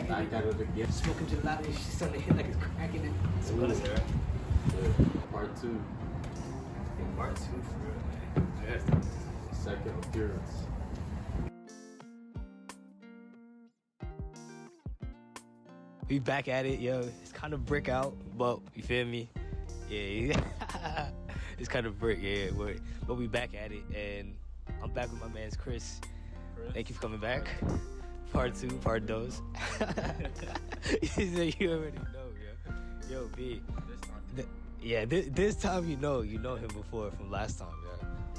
Back at it again. Smoking gelato, she's starting to hit like it's cracking it. So what is it, right? Part 2. Part 2 for real, man. Yes. Second appearance. We back at it, yo. It's kind of brick out, but you feel me? Yeah. It's kind of brick, yeah. But we back at it, and I'm back with my man's Chris. Thank you for coming back. Part 2, part dos. You already know, yo. Yo, B. This time. This time you know him before from last time, yo.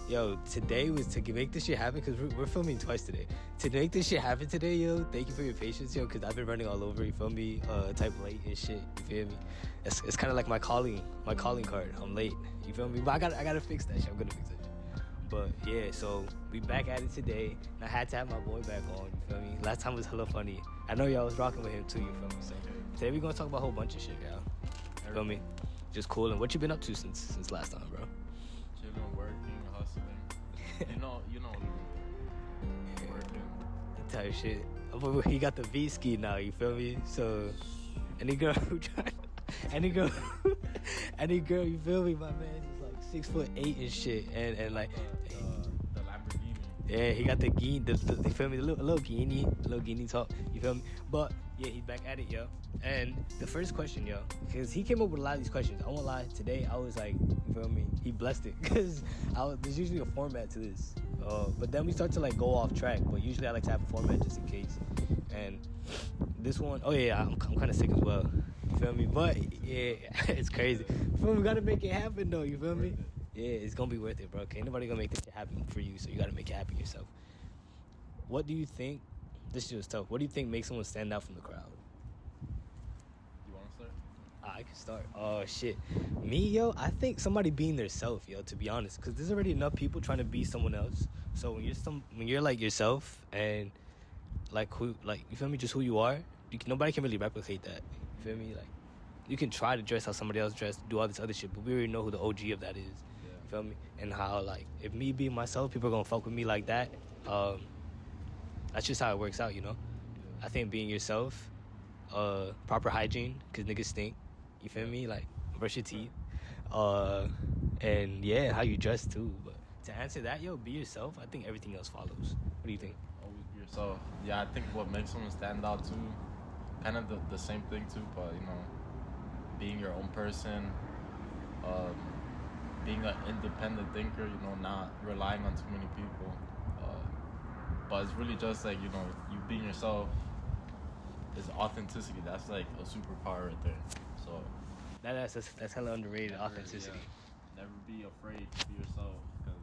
Yo, today was to make this shit happen because we're filming twice today. To make this shit happen today, yo, thank you for your patience, yo, because I've been running all over, you feel me? Type late and shit, you feel me? It's kind of like my calling card. I'm late, you feel me? But I gotta fix that shit. I'm gonna fix that shit. But yeah, so we back at it today. And I had to have my boy back on, you feel me? Last time was hella funny. I know y'all was rocking with him too, you feel me? So today we gonna talk about a whole bunch of shit, y'all. You feel me? Just cool. And what you been up to since last time, bro? Chilling, working, hustling. You know, working. Type shit. He got the V ski now, you feel me? So any girl, you feel me? My man is like 6'8" and shit, and like the Lamborghini. Yeah, he got the you feel me? The little guinea talk, you feel me? But yeah, he's back at it, yo. And the first question, yo, because he came up with a lot of these questions. I won't lie, today I was like, you feel me? He blessed it, because there's usually a format to this. But then we start to like go off track. But usually I like to have a format just in case. And this one, oh yeah, I'm kind of sick as well. You feel me? But yeah, it's crazy. You feel me? We gotta make it happen though. You feel me? Yeah, it's gonna be worth it, bro. Ain't nobody gonna make this shit happen for you, so you gotta make it happen yourself. What do you think? This shit was tough. What do you think makes someone stand out from the crowd? You wanna start? I can start. Oh shit, me, yo. I think somebody being their self, yo. To be honest, because there's already enough people trying to be someone else. So when you're like yourself and like you feel me, just who you are, nobody can really replicate that. You feel me? Like you can try to dress how somebody else dressed, do all this other shit, but we already know who the OG of that is. Yeah. You feel me? And how like if me being myself, people are gonna fuck with me like that. That's just how it works out, you know. Yeah. I think being yourself, proper hygiene, cause niggas stink. You feel me? Like brush your teeth, and yeah, how you dress too. But to answer that, yo, be yourself. I think everything else follows. What do you think? Always be yourself. Yeah, I think what makes someone stand out too, kind of the same thing too, but you know, being your own person, being an independent thinker, you know, not relying on too many people. But it's really just like, you know, you being yourself is authenticity. That's like a superpower right there. So that's hella underrated. Authenticity. Yeah, never be afraid to be yourself because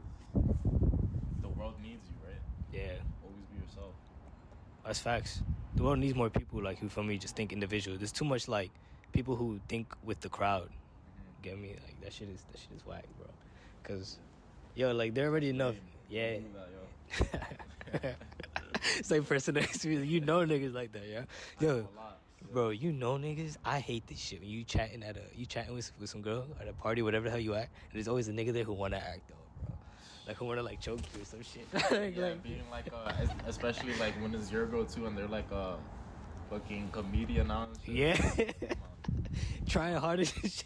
the world needs you, right? Yeah. Always be yourself. That's facts. The world needs more people like who, for me, just think individual. There's too much like people who think with the crowd. Mm-hmm. Get me? Like that shit is whack, bro. Cause yo, like they're already enough. Yeah. Same person next to me. You know niggas like that, yeah. Yo, bro, you know niggas. I hate this shit when you chatting with some girl at a party, whatever the hell you at, and there's always a nigga there who wanna act though, bro. Like who wanna like choke you or some shit. like being like especially like when it's your girl too, and they're like a fucking comedian now. Yeah. Trying hard as shit.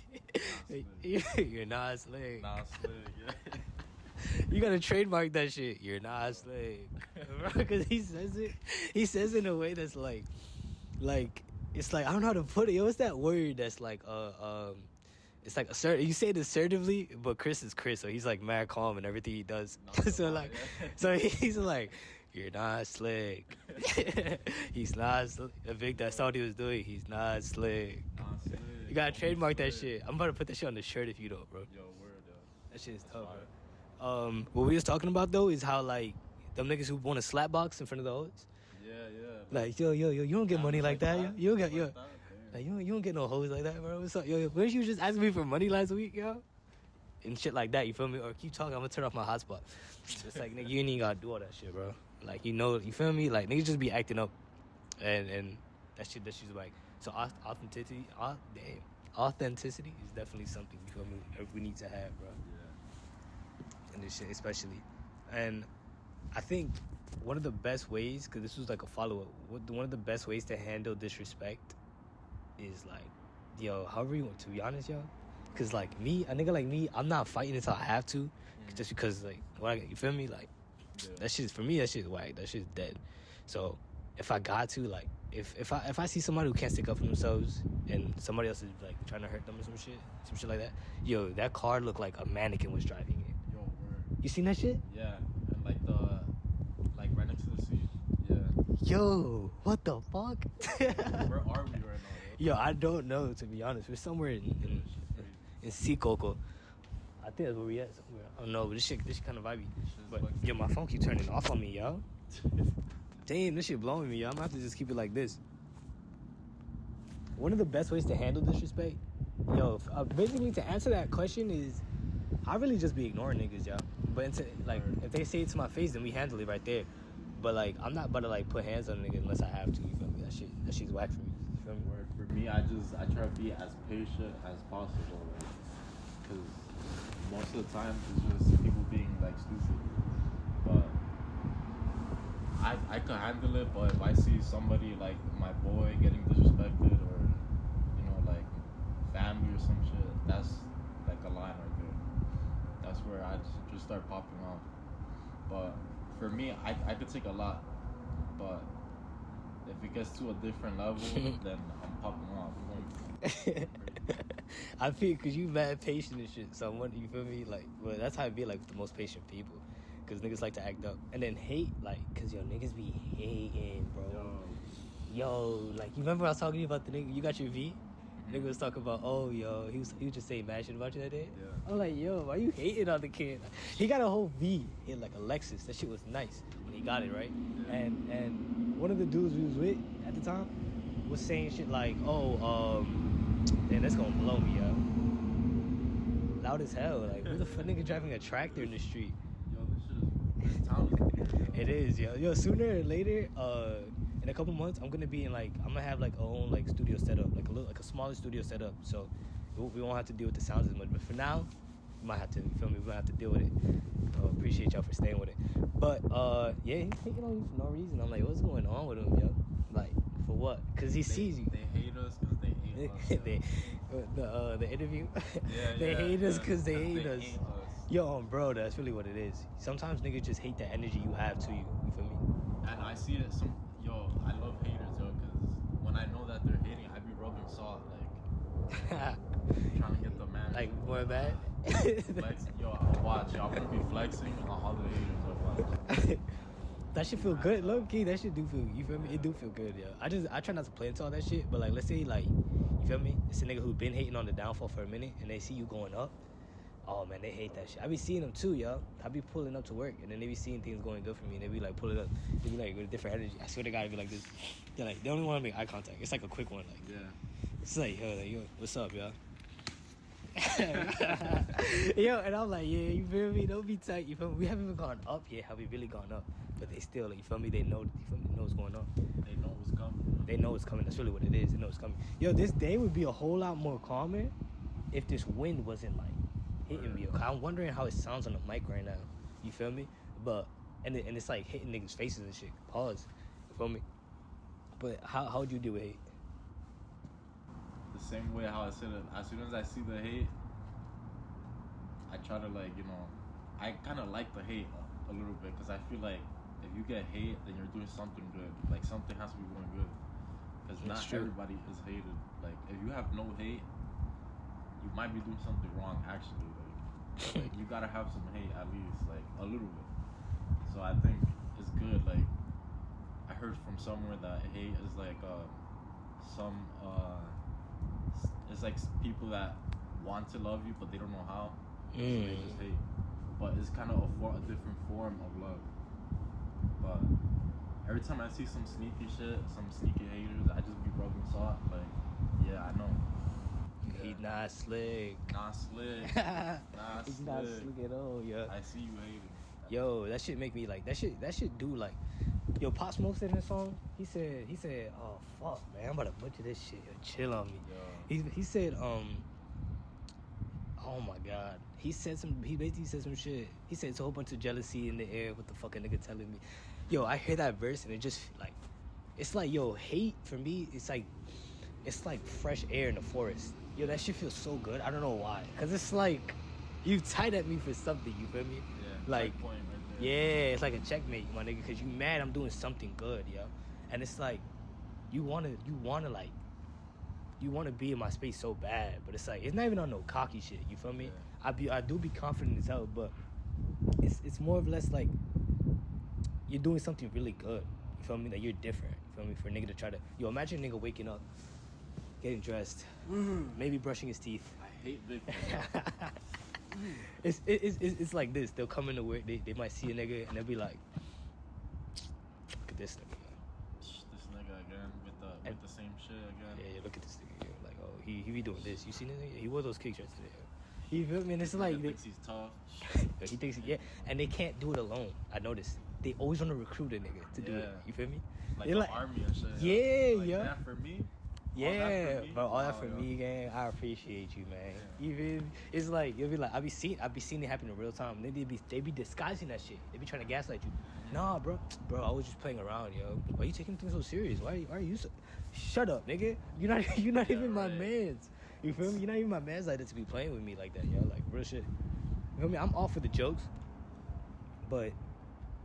You're not slick. Nah, slick, yeah. You gotta trademark that shit. You're not slick, bro. Because he says it in a way that's like it's like I don't know how to put it. Yo, what's that word that's like it's like assertive. You say it assertively, but Chris is Chris, so he's like mad calm and everything he does. So like, so he's like, you're not slick. He's not slick. That's all he was doing. He's not slick. Not slick. You gotta trademark that shit. I'm about to put that shit on the shirt if you don't, bro. Yo, word, yo. That shit is tough, bro. What we was talking about though is how like them niggas who want to slap box in front of the hoes. Yeah. Like yo, you don't get money like that, yo. You don't get like like you don't get no hoes like that, bro. What's up, yo? Weren't you just asking me for money last week, yo? And shit like that, you feel me? Or keep talking, I'm gonna turn off my hotspot. It's like nigga, you ain't even gotta do all that shit, bro. Like you know, you feel me? Like niggas just be acting up, and that shit's like so authenticity is definitely something, you feel me? We need to have, bro. Yeah. And this shit especially, and I think one of the best ways, because this was like a follow-up, one of the best ways to handle disrespect is like, yo, however you want, to be honest, yo. Because like me, a nigga like me, I'm not fighting until I have to. Just because, like, you feel me? Like, that shit's, for me, that shit's whack. That shit's dead. So, if I got to, like, if I see somebody who can't stick up for themselves and somebody else is, like, trying to hurt them or some shit like that, yo, that car looked like a mannequin was driving it. Yo, word. You seen that shit? Yeah, and like right next to the seat. Yeah. Yo, what the fuck? Where are we right now? Yo, I don't know, to be honest. We're somewhere in Sikoko. I think that's where we at somewhere. I don't know, but this shit kind of vibey. But yo, my phone keep turning off on me, yo. Damn, this shit blowing me, yo. I'm gonna have to just keep it like this. One of the best ways to handle disrespect, yo, basically to answer that question is, I really just be ignoring niggas, yo. But if they say it to my face, then we handle it right there. But like, I'm not about to like put hands on a nigga unless I have to. You feel me? That shit's whack for me. You feel me? For me, I try to be as patient as possible, because most of the time it's just people being like stupid. But I can handle it. But if I see somebody like my boy getting disrespected, or like family or some shit, that's like a line right there. That's where I just start popping off. But for me, I could take a lot, but if it gets to a different level, then I'm popping off. I feel, because you mad patient and shit, so you feel me? Like, well, that's how I be like with the most patient people, because niggas like to act up. And then hate, like, because yo, niggas be hating, bro. Yo, like, you remember I was talking to you about the nigga, you got your V? Nigga was talking about, oh, yo, he was just saying mad shit about you that day. Yeah. I'm like, yo, why you hating on the kid? He got a whole V in like a Lexus. That shit was nice when he got it, right? Yeah. And one of the dudes we was with at the time was saying shit like, oh, man, that's gonna blow me up. Loud as hell. Like, who the fuck nigga driving a tractor in the street? Yo, this town is weird, yo. It is, yo. Yo, sooner or later, in a couple months, I'm gonna have like a own like studio setup, like a smaller studio setup. So we won't have to deal with the sounds as much. But for now, we might have to, you feel me? We might have to deal with it. Appreciate y'all for staying with it. But yeah, he's taking on you for no reason. I'm like, what's going on with him, yo? Like, for what? Because he sees you. They hate us because they hate us. The interview. Yeah, they hate us because they hate us. Hate us. Yo, bro, that's really what it is. Sometimes niggas just hate the energy you have to you. You feel me? And I see it. I love haters, yo, because when I know that they're hating, I be rubbing salt, like trying to get the man. Like, more bad. Yo, I'll watch. Yo, I'm gonna be flexing on all the haters. I'll watch. That shit feel good, low key. That shit do feel, you feel me? It do feel good, yo. I try not to play into all that shit, but like, let's say like, you feel me? It's a nigga who been hating on the downfall for a minute, and they see you going up. Oh man, they hate that shit. I be seeing them too, yo. I be pulling up to work, and then they be seeing things going good for me, and they be like pulling up. They be like with a different energy. I swear to God, it be like this. They're like, they only want to make eye contact. It's like a quick one, like. Yeah. It's like, yo, what's up, yo? Yo, and I'm like, yeah, you feel me? Don't be tight, you feel me? We haven't even gone up yet. Have we really gone up? But they still, like, you feel me? They know, you feel me? They know what's going on. They know what's coming. They know it's coming. That's really what it is. They know it's coming. Yo, this day would be a whole lot more calmer if this wind wasn't like hitting me. I'm wondering how it sounds on the mic right now. You feel me? But and it's like hitting niggas' faces and shit. Pause. You feel me? But how would you deal with hate? The same way how I said it. As soon as I see the hate, I try to I kind of like the hate a little bit, because I feel like if you get hate, then you're doing something good. Like, something has to be going good, because not everybody is hated. Like, if you have no hate, you might be doing something wrong actually. Like you gotta have some hate at least, like a little bit. So I think it's good. Like, I heard from somewhere that hate is like it's like people that want to love you but they don't know how, so they just hate. But it's kind of a different form of love. But every time I see some sneaky shit, some sneaky haters, I just be rubbing salt. Like, yeah, I know. Yeah. He not slick. Not slick. He's not slick at all, yo. I see you hating. Yo, that shit make me like, that shit do like, yo, Pop Smoke said in the song, he said, oh fuck, man, I'm about to butcher this shit. Yo, chill on me. Yo. He said, oh my god. He basically said some shit. He said it's a whole bunch of jealousy in the air. What the fuck a nigga telling me? yo, I hear that verse and it just like, it's like, yo, hate for me, it's like fresh air in the forest. Yo, that shit feels so good. I don't know why. Cause it's like, you tied at me for something, you feel me? Yeah. Like, point right there. yeah, it's like a checkmate, my nigga. Cause you mad I'm doing something good, yo. And it's like, you wanna be in my space so bad, but it's like, it's not even on no cocky shit, you feel me? Yeah. I do be confident as hell, but it's more or less like, you're doing something really good. You feel me? That you're different. You feel me? For a nigga to try to... Yo, imagine a nigga waking up, getting dressed, maybe brushing his teeth. I hate big It's like this. They'll come into work, they might see a nigga, and they'll be like, look at this nigga. This nigga again with the same shit again. Yeah, look at this nigga. Like, oh, he be doing this. You seen this nigga? He wore those kicks yesterday. You feel me? And it's like... He thinks he's tough. He thinks... Yeah, and they can't do it alone. I noticed. They always want to recruit a nigga to do it. You feel me? Like the army and shit. Yeah, like, yeah. That for me? Yeah, bro. All that for me, gang. I appreciate you, man. Yeah. You feel me? It's like, you'll be like, I be seeing it happen in real time. They be disguising that shit. They be trying to gaslight you. Nah, bro, I was just playing around, yo. Why you taking things so serious? Why are you so... Shut up, nigga. You're not even my mans. You feel me? You're not even my mans like that to be playing with me like that, yo. Like, real shit. You feel me? I'm all for the jokes, but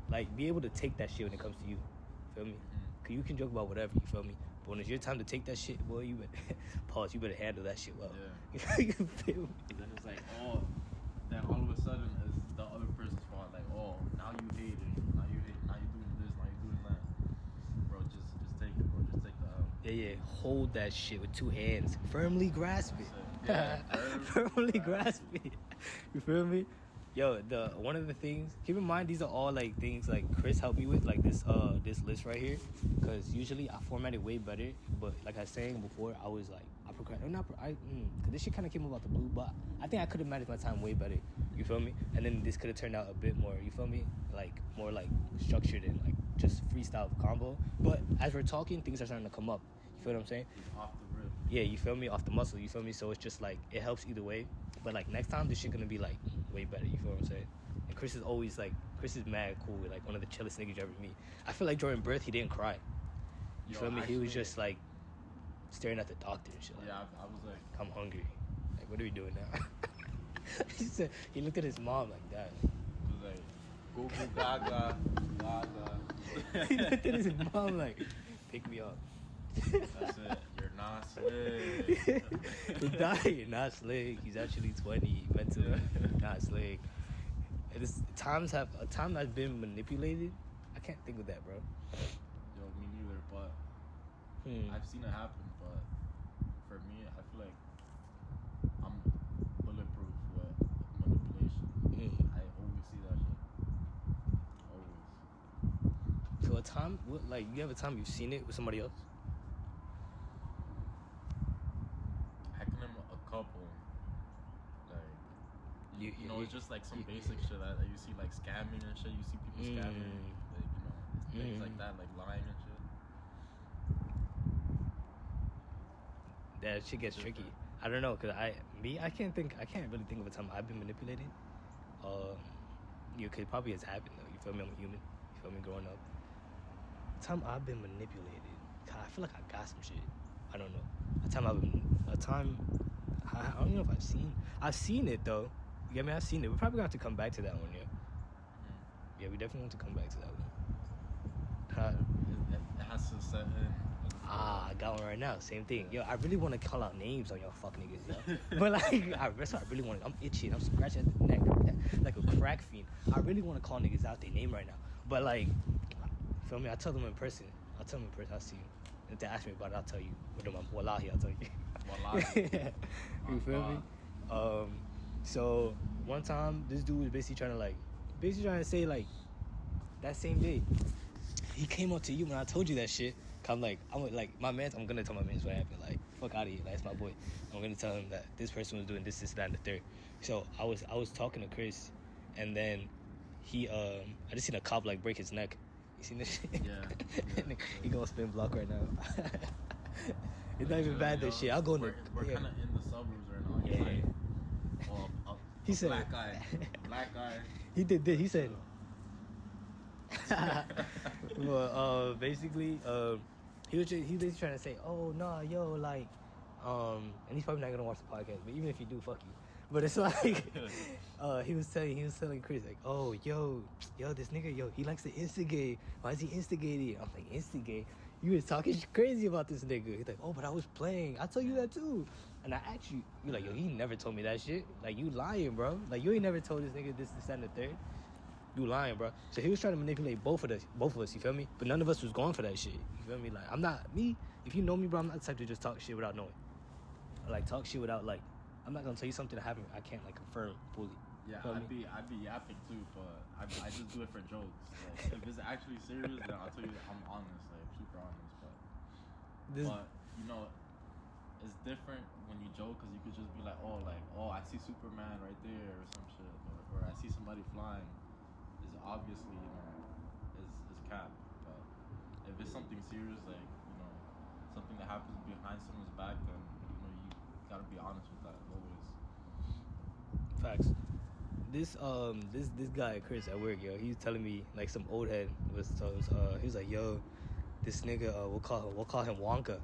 like, be able to take that shit when it comes to you. Feel me? Cause you can joke about whatever, you feel me? But when it's your time to take that shit, boy, you better pause. You better handle that shit well. Yeah. You feel me? Then it's like, then all of a sudden it's the other person's fault. Like, now you hating, now you doing this, now you doing that. Bro, just take it, bro. Just take the L. Yeah. Hold that shit with two hands. Firmly grasp it. Yeah, Firmly grasp it. You feel me? Yo, one of the things, keep in mind, these are all like things like Chris helped me with, like this list right here, because usually I format it way better, but like I was saying before, I was like, because this shit kind of came about the blue, but I think I could have managed my time way better, you feel me? And then this could have turned out a bit more, you feel me? Like, more like structured and like just freestyle combo, but as we're talking, things are starting to come up, you feel what I'm saying? Off the rip. Yeah, you feel me? Off the muscle, you feel me? So it's just like, it helps either way. But like, next time, this shit gonna be like way better, you feel what I'm saying? And Chris is mad cool, like one of the chillest niggas you ever meet. I feel like during birth, he didn't cry. You feel me? Actually, he was just like staring at the doctor and shit. Like, yeah, I was like, I'm hungry. Like, what are we doing now? He looked at his mom like that. He was like, go gaga, gaga. He looked at his mom like, pick me up. That's it. You're not slick. You're not slick. He's actually 20. Mentally not slick. Time has been manipulated. I can't think of that, bro. Yo, me neither. But I've seen it happen. But for me, I feel like I'm bulletproof with manipulation. I always see that shit. Always. So a time, you have a time you've seen it with somebody else? I can name a couple. Like, you know, it's just like some basic shit that you see, like scamming and shit. You see people scamming, like, you know, things like that, like lying and shit. That shit gets tricky. I don't know, cause I can't really think of a time I've been manipulated. Cause it probably has happened though. You feel me? I'm a human. You feel me? Growing up, time I've been manipulated. God, I feel like I got some shit. I don't know. I don't know if I've seen it though. You get me? I've seen it. We probably got to come back to that one, yeah. Yeah, we definitely want to come back to that one. It has to set in. I got one right now. Same thing. Yo, I really want to call out names on y'all fuck niggas, yo. But like, that's what I really want to. I'm itching. I'm scratching at the neck like a crack fiend. I really want to call niggas out their name right now. But like, feel me? I tell them in person. I'll see you. If they ask me about it, I'll tell you. Wallahi, I'll tell you. Wallahi. You feel me? So one time, this dude was basically trying to say like, that same day, he came up to you when I told you that shit. I'm gonna tell my mans what happened. Like, fuck out of here. Like, that's my boy. I'm gonna tell him that this person was doing this, that, and the third. So I was talking to Chris, and then he I just seen a cop like break his neck. You seen this shit? Yeah. He gonna spin block right now. It's not even bad, this shit. I'll go in the... We're kind of in the suburbs right now. Yeah. Like, he said... Black guy. He did this. He said... But basically, he basically trying to say, oh no, yo, like, and he's probably not gonna watch the podcast, but even if you do, fuck you. But it's like, he was telling Chris like, oh, yo, this nigga, yo, he likes to instigate. Why is he instigating? I'm like, instigate? You was talking crazy about this nigga. He's like, oh, but I was playing. I told you that too. And I asked you, you're like, yo, he never told me that shit. Like, you lying, bro. Like, you ain't never told this nigga this, and the third. You lying, bro. So he was trying to manipulate both of us, you feel me? But none of us was going for that shit, you feel me? Like, I'm not, me, if you know me, bro, I'm not the type to just talk shit without knowing. Or, like, talk shit without, like, I'm not gonna tell you something that happened, I can't, like, confirm fully. Yeah, I'd be yapping too, but I just do it for jokes. Like, if it's actually serious, then I'll tell you I'm honest, like super honest. But you know, it's different when you joke because you could just be like, oh, I see Superman right there or some shit, or I see somebody flying. It's obviously is cap. But if it's something serious, like something that happens behind someone's back, then you gotta be honest with that always. Facts. This guy Chris at work, yo, he was telling me like some old head he was like, yo, this nigga, we'll call him Wonka.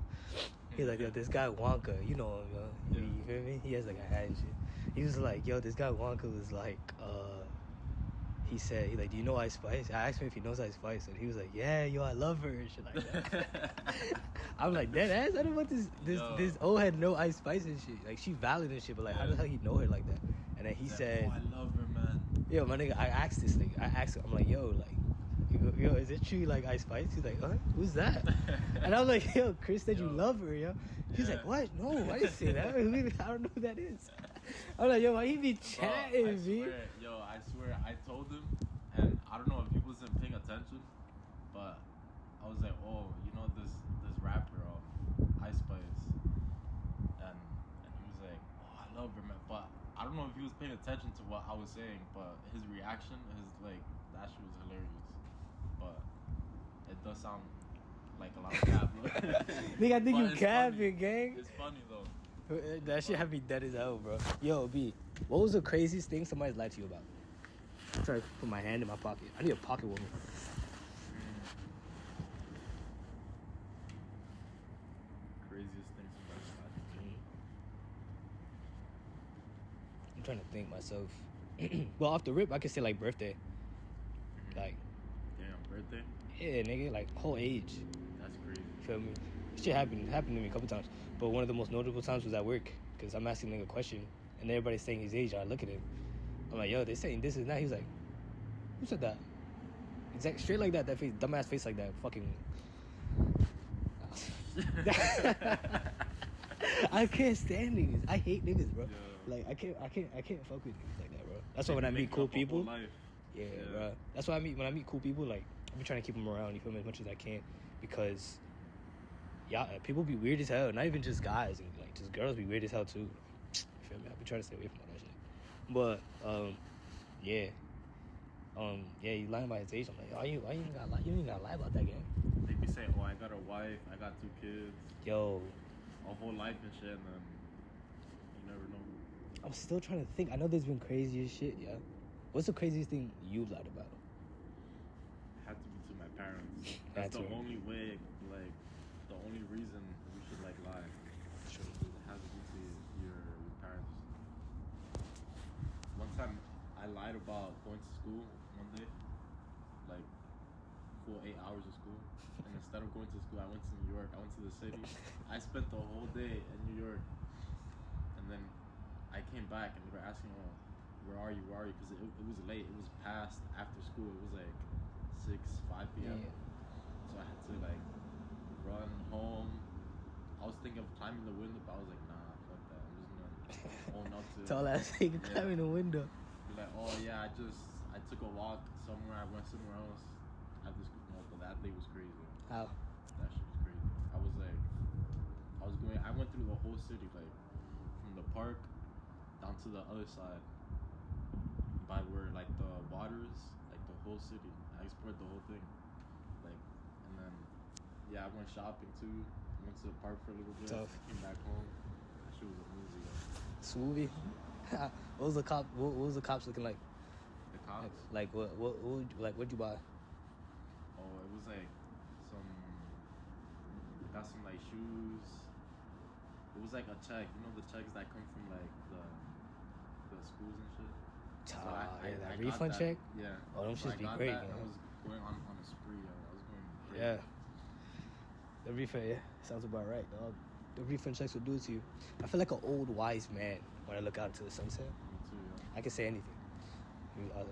He's like, yo, this guy Wonka, you know him, yo. Yeah. You feel me? He has like a hat and shit. He was like, yo, this guy Wonka was like, he said, do you know Ice Spice? I asked him if he knows Ice Spice, and he was like, yeah, yo, I love her and shit like that. I'm like, dead ass? I don't want this old head know Ice Spice and shit. Like, she valid and shit, but like, how the hell he know her like that? And then he said, oh, I love her, man. Yo, my nigga, I asked this nigga. I'm like, yo, like, yo, is it true, like, Ice Spice? He's like, who's that? And I was like, yo, Chris said you love her, yo. He's like, what? No, I didn't say that. I don't know who that is. I'm like, yo, why he be chatting, I swear, I told him, and I don't know if he wasn't paying attention, but I was like, oh, this rapper, Ice Spice, and he was like, oh, I love her, man, but I don't know if he was paying attention to what I was saying, but his reaction, that shit was hilarious, but it does sound like a lot of cap. Nigga, I think you capping, gang. It's funny, though. That shit have me dead as hell, bro. Yo, B, what was the craziest thing somebody's lied to you about? I'm trying to put my hand in my pocket. I need a pocket with me. Craziest thing somebody's lied to me. I'm trying to think myself. Well, off the rip, I could say, like, birthday. Like... Damn, birthday? Yeah, nigga, like, whole age. That's crazy. Feel me? Shit happened to me a couple times. But one of the most notable times was at work. Because I'm asking nigga a question. And everybody's saying his age. I look at him. I'm like, yo, they saying this is that. He was like, who said that? Exactly, straight like that face, dumbass face like that. Fucking... I can't stand niggas. I hate niggas, bro. Yeah. Like, I can't fuck with niggas like that, bro. That's why when I meet cool people... Yeah, bro. That's why when I meet cool people, like, I'm trying to keep them around, you feel me, as much as I can. Because... yeah, people be weird as hell. Not even just guys, and like just girls be weird as hell too. You feel me? I be trying to stay away from all that shit. But yeah, you lying about his age. I'm like, why you ain't gotta lie? You ain't gotta lie about that, gang. They be saying, oh, I got a wife, I got 2 kids, yo, a whole life and shit, and then you never know. I'm still trying to think. I know there's been crazy as shit, yeah. What's the craziest thing you lied about? It had to be to my parents. That's the only way, like. The only reason we should like lie it has to be to your parents. One time I lied about going to school one day, like full 8 hours of school, and instead of going to school I went to New York. I went to the city. I spent the whole day in New York, and then I came back and they were asking, oh, where are you, because it was late. It was past after school. It was like 5 p.m. Yeah. So I had to like run home. I was thinking of climbing the window, but I was like, nah, fuck that. I'm just gonna own up to it. Tall ass nigga climbing the window. Be like, oh yeah, I took a walk somewhere. I went somewhere else after school. No, but that day was crazy. How? That shit was crazy. I went through the whole city, like from the park down to the other side, by where like the water is, like the whole city. I explored the whole thing, like, and then. Yeah, I went shopping too. Went to the park for a little bit. Tough. Came back home. That shit was a movie. Smoothie. What was the cops looking like? The cops? Like what'd you buy? Oh, it was like got some like shoes. It was like a check. You know the checks that come from like the schools and shit. So that I refund got that, check? Yeah. Oh, them So shits I be got great, that, man. I was going on a spree, yo. I was going crazy. Yeah. The refund, yeah, sounds about right, dog. The refund checks will do it to you. I feel like an old wise man when I look out into the sunset. Me too, yo. I can say anything. I'll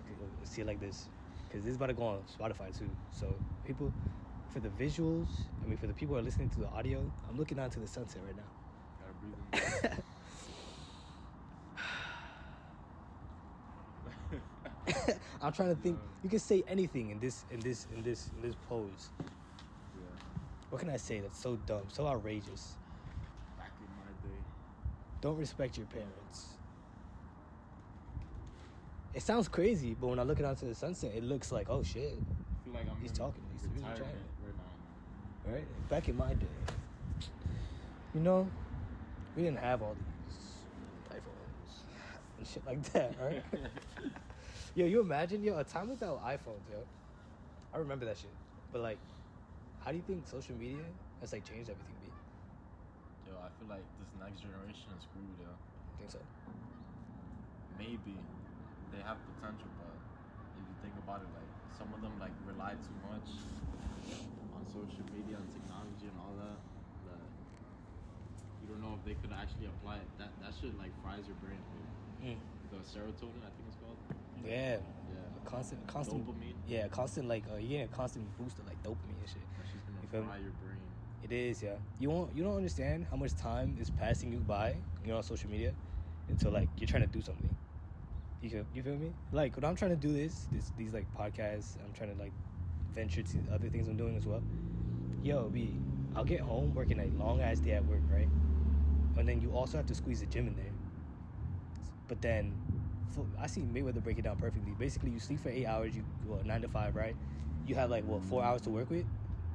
see it like this, because this is about to go on Spotify too. So people, for the visuals, for the people who are listening to the audio, I'm looking out to the sunset right now. Gotta breathe in. I'm trying to think. You can say anything in this pose. Yeah. What can I say that's so dumb, so outrageous? Back in my day. Don't respect your parents. It sounds crazy, but when I look out to the sunset, it looks like, oh shit. I feel like He's in talking. He's really retirement trying. right now. Right? Back in my day, we didn't have all these iPhones and shit like that, right? Yo, you imagine, a time without iPhones, yo. I remember that shit. But, like, how do you think social media has, like, changed everything, B? Yo, I feel like this next generation is screwed, yo. Think so? Maybe. They have potential, but if you think about it, like, some of them, like, rely too much on social media and technology and all that you don't know if they could actually apply it. That shit, like, fries your brain, dude. The serotonin, I think it's called. Yeah. Yeah. Constant. Dopamine. Yeah, constant, like, you're getting a constant boost of, like, dopamine and shit. That shit's You gonna feel fry me? your brain. It is, yeah. You don't understand how much time is passing you by, on social media, until, like, you're trying to do something. You feel me? Like, when I'm trying to do these like podcasts, I'm trying to like venture to other things I'm doing as well. Yo, I'll get home working a long ass day at work, right? And then you also have to squeeze the gym in there. But then I see Mayweather break it down perfectly. Basically, you sleep for 8 hours, you go 9 to 5, right? You have like 4 hours to work with,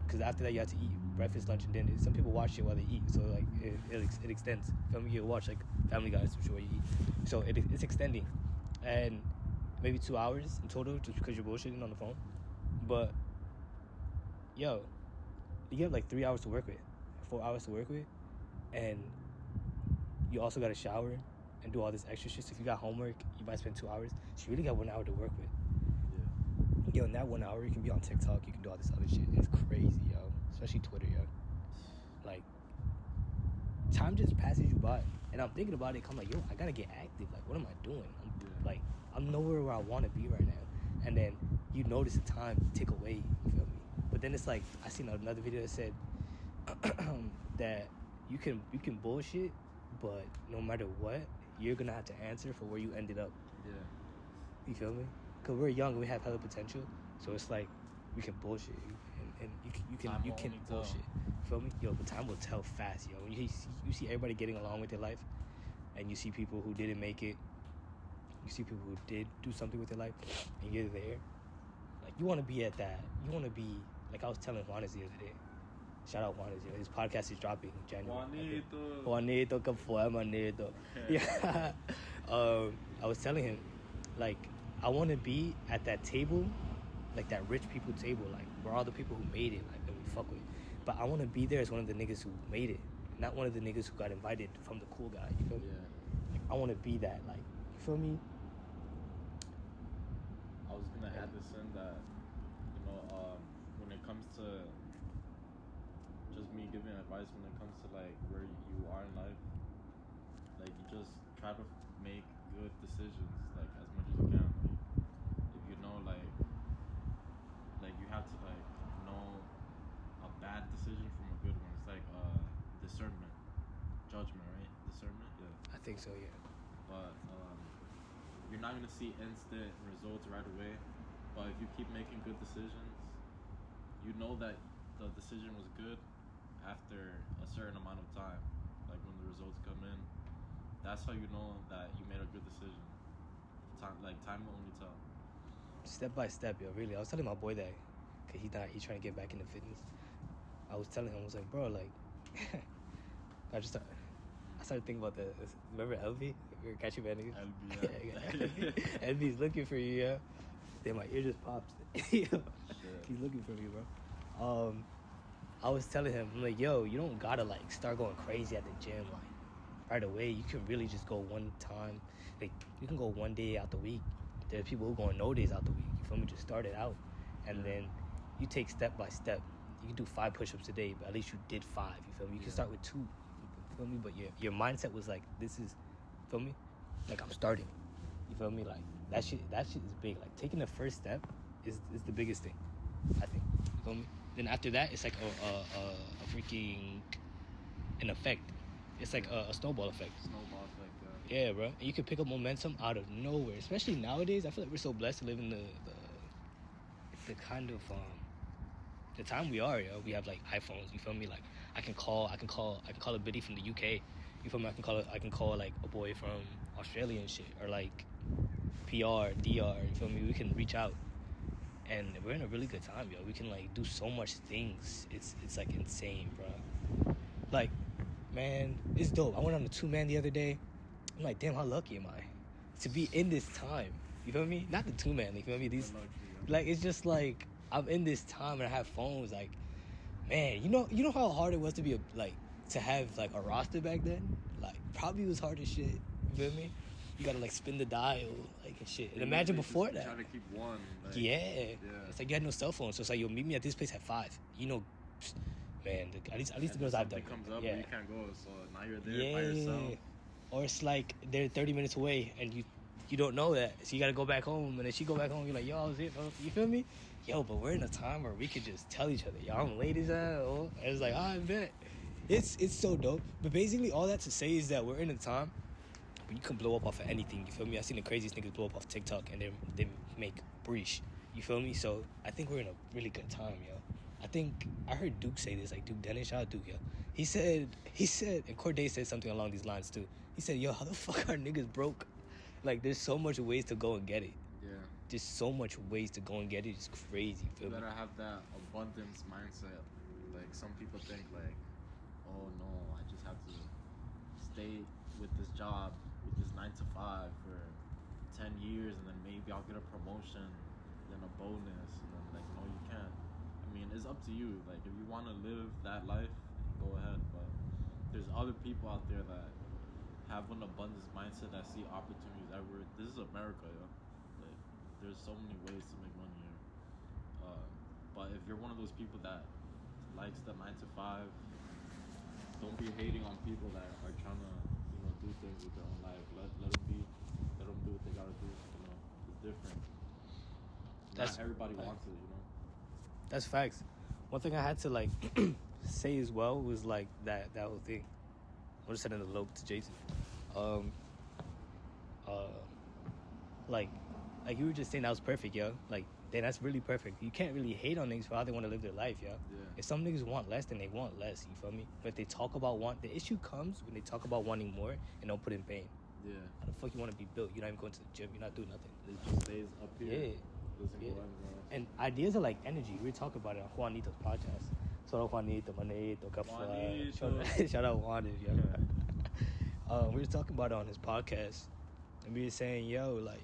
because after that you have to eat breakfast, lunch, and dinner. Some people watch it while they eat, so like it extends. Feel me? You watch like Family Guy, I'm sure you eat. So it's extending. And maybe 2 hours in total just because you're bullshitting on the phone. But, yo, you have like 3 hours to work with, 4 hours to work with, and you also got to shower and do all this extra shit. So if you got homework, you might spend 2 hours. So you really got 1 hour to work with. Yeah. Yo, in that 1 hour, you can be on TikTok, you can do all this other shit. It's crazy, yo. Especially Twitter, yo. Like, time just passes you by. And I'm thinking about it, I'm like, yo, I gotta get active. Like, what am I doing? I'm nowhere where I want to be right now. And then you notice the time tick away, you feel me? But then it's like, I seen another video that said that you can bullshit, but no matter what, you're gonna have to answer for where you ended up. Yeah. You feel me? Because we're young and we have hella potential. So it's like, we can bullshit and you can bullshit. You feel me? Yo, but time will tell fast, yo. When you see everybody getting along with their life, and you see people who didn't make it, you see people who did do something with their life, and you're there. Like, you want to be at that. You want to be, like I was telling Juanes the other day. Shout out Juanes, yo. His podcast is dropping in January. Juanito, que fue, manito. Yeah. I was telling him, like, I want to be at that table, like that rich people table, like where all the people who made it, like that we fuck with. But I want to be there as one of the niggas who made it, not one of the niggas who got invited from the cool guy. You feel me? Yeah. Like, I want to be that. Like, you feel me? I was gonna add this in that, when it comes to just me giving advice, when it comes to like where you are in life, like you just try to make good decisions, like as much as you can. Like, if you know, like you have to like know a bad decision from a good one. It's like discernment, judgment, right? Discernment, yeah. I think so, yeah. But you're not gonna see instant results right away. But if you keep making good decisions, you know that the decision was good after a certain amount of time. Like when the results come in, that's how you know that you made a good decision. Time will only tell. Step by step, yo, really. I was telling my boy that, cause he's trying to get back into fitness. I was telling him, I was like, bro, like, I started thinking about remember LV? We were catching bad niggas? LB, yeah. LV's looking for you, yeah. Then my ear just pops. Yo, he's looking for me, bro. I was telling him, I'm like, yo, you don't gotta like start going crazy at the gym like right away. You can really just go one time. Like you can go one day out the week. There's people who going no days out the week. You feel me? Just start it out, and then you take step by step. You can do 5 push-ups a day, but at least you did 5. You feel me? You can start with 2. You feel me? But your mindset was like, this is, feel me? Like I'm starting. You feel me? Like that shit is big. Like taking the first step is the biggest thing, I think. You feel me? Then after that, it's like a freaking an effect. It's like a snowball effect. Snowball effect, yeah, bro. And you can pick up momentum out of nowhere. Especially nowadays, I feel like we're so blessed to live in the kind of the time we are, yo. We have like iPhones. You feel me? Like I can call a biddy from the UK. You feel me? I can call like a boy from Australia and shit, or like PR, DR. You feel me? We can reach out. And we're in a really good time, yo. We can like do so much things. It's like insane, bro. Like, man, it's dope. I went on the 2-man the other day. I'm like, damn, how lucky am I to be in this time? You feel me? Not the 2-man. You feel me? These, like, it's just like I'm in this time and I have phones. Like, man, you know how hard it was to be to have like a roster back then. Like, probably was hard as shit. You feel me? You gotta like spin the dial, like and shit. And imagine before that. Trying to keep one. Like, yeah. It's like you had no cell phone, so it's like you'll meet me at this place at 5. You know, man. At least the girls I've done. Comes up, you can't go, so now you're there by yourself. Or it's like they're 30 minutes away and you don't know that, so you gotta go back home. And then she go back home, you're like, yo, I was it. You feel me? Yo, but we're in a time where we could just tell each other, yo, I'm late as hell. And it's like, I bet. It's so dope. But basically, all that to say is that we're in a time. You can blow up off of anything, you feel me? I've seen the craziest niggas blow up off TikTok and they make breach, you feel me? So I think we're in a really good time, yo. I think I heard Duke say this, like Duke Dennis, shout out Duke, yo. He said, and Corday said something along these lines too. He said, yo, how the fuck are niggas broke? Like there's so much ways to go and get it. Yeah. There's so much ways to go and get it. It's crazy, feel me? You gotta have that abundance mindset. Like some people think like, oh no, I just have to stay with this job, with this 9 to 5 for 10 years and then maybe I'll get a promotion, then a bonus, and then like, no, you can't. I mean, it's up to you. Like, if you want to live that life, go ahead. But there's other people out there that have an abundance mindset that see opportunities everywhere. This is America, yo. Like, there's so many ways to make money here. But if you're one of those people that likes the 9 to 5, don't be hating on people that are trying to, do things with their own life. Let them do what they gotta do. It's different. Not everybody wants it. That's facts. One thing I had to like say as well was like that whole thing. I'm just sending a note to Jason. Like you were just saying that was perfect, yo. Like, then that's really perfect. You can't really hate on niggas for how they want to live their life, yo. Yeah. If some niggas want less, then they want less, you feel me? But if they talk about the issue comes when they talk about wanting more and don't put in pain. Yeah. How the fuck you want to be built? You're not even going to the gym. You're not doing nothing. It just stays up here. Yeah. And ideas are like energy. We were talking about it on Juanito's podcast. Shout out Juanito, Manito, shout out Juanito, yo. We were talking about it on his podcast. And we were saying, yo, like,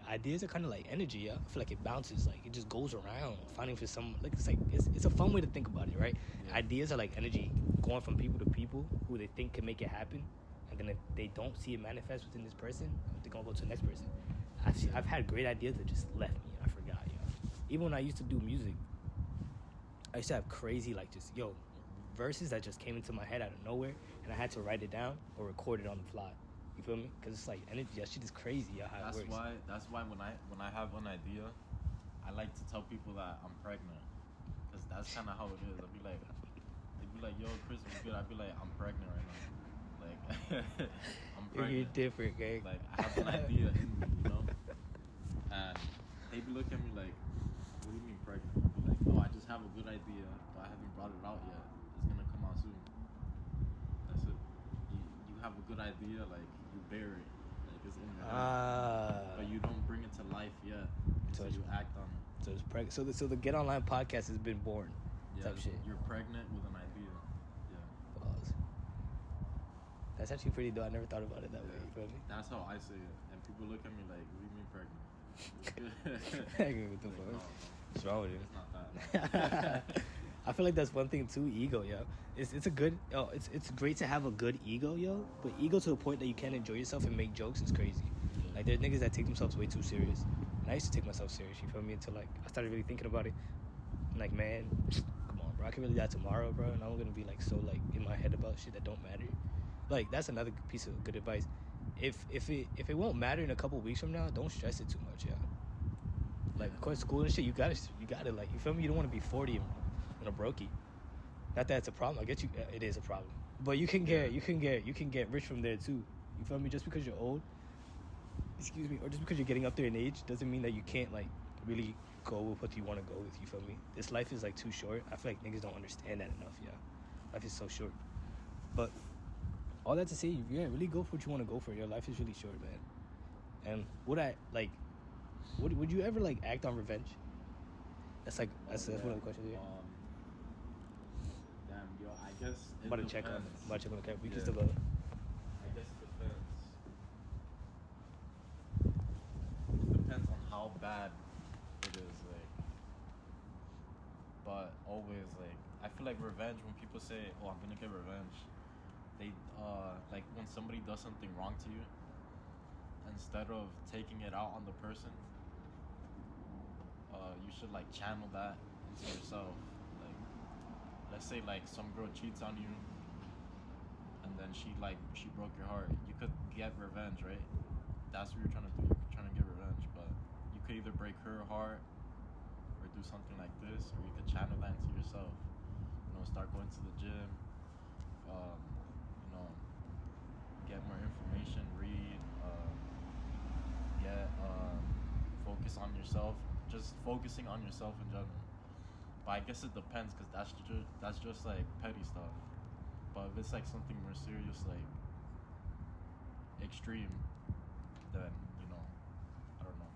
ideas are kind of like energy, yeah. I feel like it bounces, like it just goes around, finding for some, like it's a fun way to think about it, right? Yeah. Ideas are like energy going from people to people who they think can make it happen, and then if they don't see it manifest within this person, they're gonna go to the next person. I've had great ideas that just left me and I forgot, yo. Even when I used to do music, I used to have crazy like just verses that just came into my head out of nowhere, and I had to write it down or record it on the fly. You feel me? Because it's like energy. That shit is crazy. How it works. That's why when I have an idea, I like to tell people that I'm pregnant, because that's kind of how it is. They'd be like, yo, Chris, what's good? I'd be like, I'm pregnant right now. Like, I'm pregnant. You're different, gang. Like, I have an idea in me, And they be looking at me like, what do you mean pregnant? I'd be like, oh, I just have a good idea, but I haven't brought it out yet. It's gonna come out soon. That's it. You have a good idea, like, you bury it. Like, it's in your head. But you don't bring it to life yet. So you act on it. So it's pregnant. So the Get Online podcast has been born. Yeah, type shit. You're pregnant with an idea. Yeah. Pause. That's actually pretty dope. I never thought about it that way. You feel me? That's how I say it. And people look at me like, what do you mean pregnant? What the fuck? What's wrong with you? It's not that. I feel like that's one thing too. Ego, yo. It's a good. Oh, it's great to have a good ego, yo. But ego to the point that you can't enjoy yourself and make jokes is crazy. Like there's niggas that take themselves way too serious. And I used to take myself serious. You feel me? Until like I started really thinking about it. Like man, come on, bro. I can really die tomorrow, bro. And I'm gonna be like so like in my head about shit that don't matter. Like that's another piece of good advice. If it won't matter in a couple weeks from now, don't stress it too much, yeah. Like of course school and shit, you gotta like you feel me. You don't want to be 40 and a brokey. Not that it's a problem. I get you. It is a problem, but you can get rich from there too. You feel me? Just because you're old, excuse me, or just because you're getting up there in age doesn't mean that you can't like really go with what you want to go with. You feel me? This life is like too short. I feel like niggas don't understand that enough. Yeah, life is so short. But all that to say, yeah, really go for what you want to go for. Your life is really short, man. And would you ever like act on revenge? That's one of the questions here. Damn, yo, I guess it I'm about to depends. check on it. I'm about to check on the camera. We can Yeah. still go. I guess it depends. It depends on how bad it is, like. But always, like, I feel like revenge. When people say, "Oh, I'm gonna get revenge," they like when somebody does something wrong to you, instead of taking it out on the person, you should like channel that into yourself. Like, let's say like some girl cheats on you, and then she broke your heart. You could get revenge, right? That's what you're trying to do. You're trying to get revenge, but you could either break her heart or do something like this, or you could channel that into yourself. You know, start going to the gym. You know, get more information, read, focus on yourself. Just focusing on yourself in general. But I guess it depends, because that's just like petty stuff. But if it's like something more serious, like extreme, then you know, I don't know.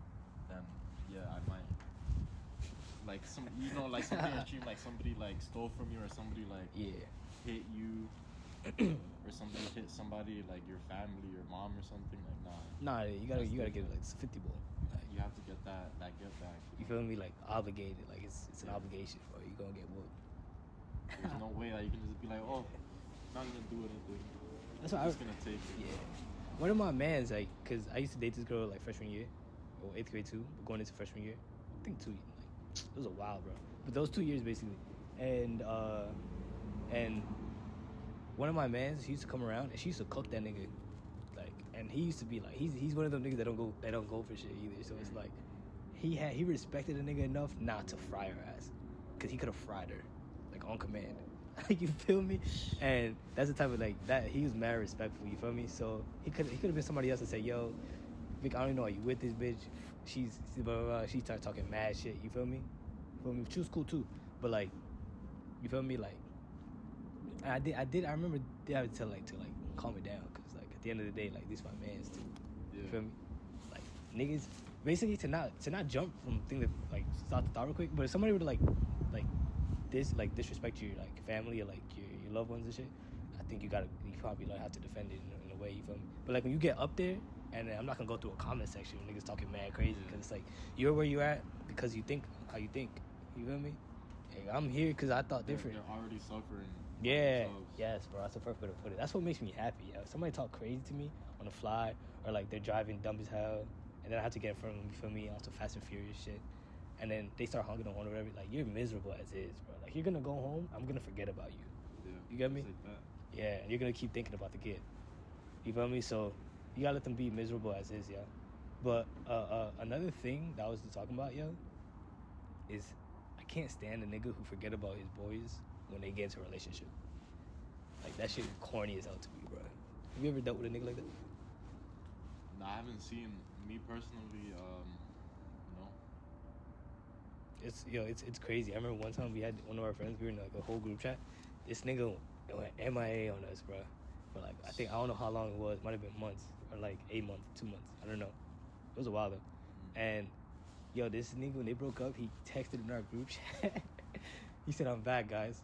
Then yeah, I might like like something extreme, like somebody like stole from you, or somebody like hit you, or somebody hit somebody like your family, your mom or something. Like Nah, you gotta get it like 50 ball. Like, you have to get that get back. you feel me? Like obligated. Like it's an obligation, bro. You gonna get whooped. There's no way that you can just be like, oh, not gonna do anything. That's what I'm just gonna take it. Yeah. One of my mans, like, cause I used to date this girl like freshman year, or 8th grade too, but going into freshman year. I think 2 years. Like, it was a while, bro. But those 2 years basically, and one of my mans, he used to come around and she used to cook that nigga, like, and he used to be like, he's one of them niggas that don't go for shit either. So it's like, he respected a nigga enough not to fry her ass, cause he could have fried her, like on command. You feel me? And that's the type of like that. He was mad respectful. You feel me? So he could have been somebody else and say, "Yo, Vic, I don't even know why you with this bitch. She's blah, blah, blah." She started talking mad shit. You feel me? She was cool too, but like, you feel me? Like, I remember having to calm it down, cause like at the end of the day, like these my mans too. Yeah. You feel me? Like niggas, basically to not jump from thing that like start the thought real quick. But if somebody would like disrespect your like family or like your loved ones and shit, I think you probably like have to defend it in a way. You feel me? But like when you get up there, and I'm not gonna go through a comment section when niggas talking mad crazy, because it's like you're where you're at because you think how you think. You feel me? Hey, I'm here because I thought different. They're already suffering. Yeah, yes, bro. That's the perfect way to put it. That's what makes me happy. Yo. Somebody talk crazy to me on the fly, or like they're driving dumb as hell, and then I have to get in front of them. You feel me? Also Fast and Furious shit. And then they start honking on one or whatever. Like, you're miserable as is, bro. Like, you're gonna go home, I'm gonna forget about you. Yeah. You get me? Like that. Yeah, and you're gonna keep thinking about the kid. You feel me? So you gotta let them be miserable as is, yeah. But another thing that I was talking about, yo, is I can't stand a nigga who forget about his boys when they get into a relationship. Like, that shit is corny as hell to me, bro. Have you ever dealt with a nigga like that? No, I haven't seen. Me personally, no. It's crazy. I remember one time we had one of our friends, we were in like a whole group chat. This nigga went MIA on us, bro. For like, I don't know how long it was. Might have been months, or like 8 months, 2 months. I don't know. It was a while though. And yo, this nigga, when they broke up, he texted in our group chat. He said, "I'm back, guys."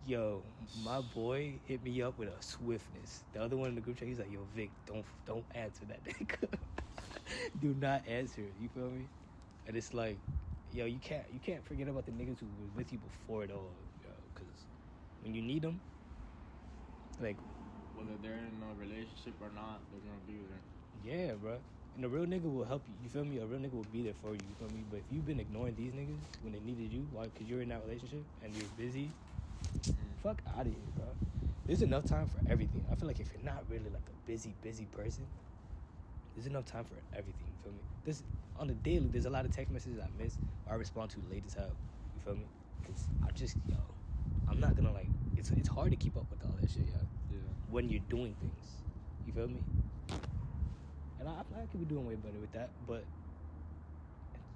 Yo, my boy hit me up with a swiftness. The other one in the group chat, he's like, "Yo, Vic, don't answer that nigga. Do not answer." You feel me? And it's like, yo, you can't forget about the niggas who were with you before it all, yo. Because when you need them, like, whether they're in a relationship or not, they're gonna be there. yeah, bro. And a real nigga will help you. You feel me? A real nigga will be there for you. You feel me? But if you've been ignoring these niggas when they needed you, why? Because you're in that relationship and you're busy. Fuck out of here, bro. There's enough time for everything. I feel like if you're not really like a busy person, there's enough time for everything. You feel me? This on the daily. There's a lot of text messages I miss or I respond to late as hell. You feel me? Because I'm not gonna like. It's hard to keep up with all that shit, yo. Yeah. When you're doing things, you feel me? And I could be doing way better with that, but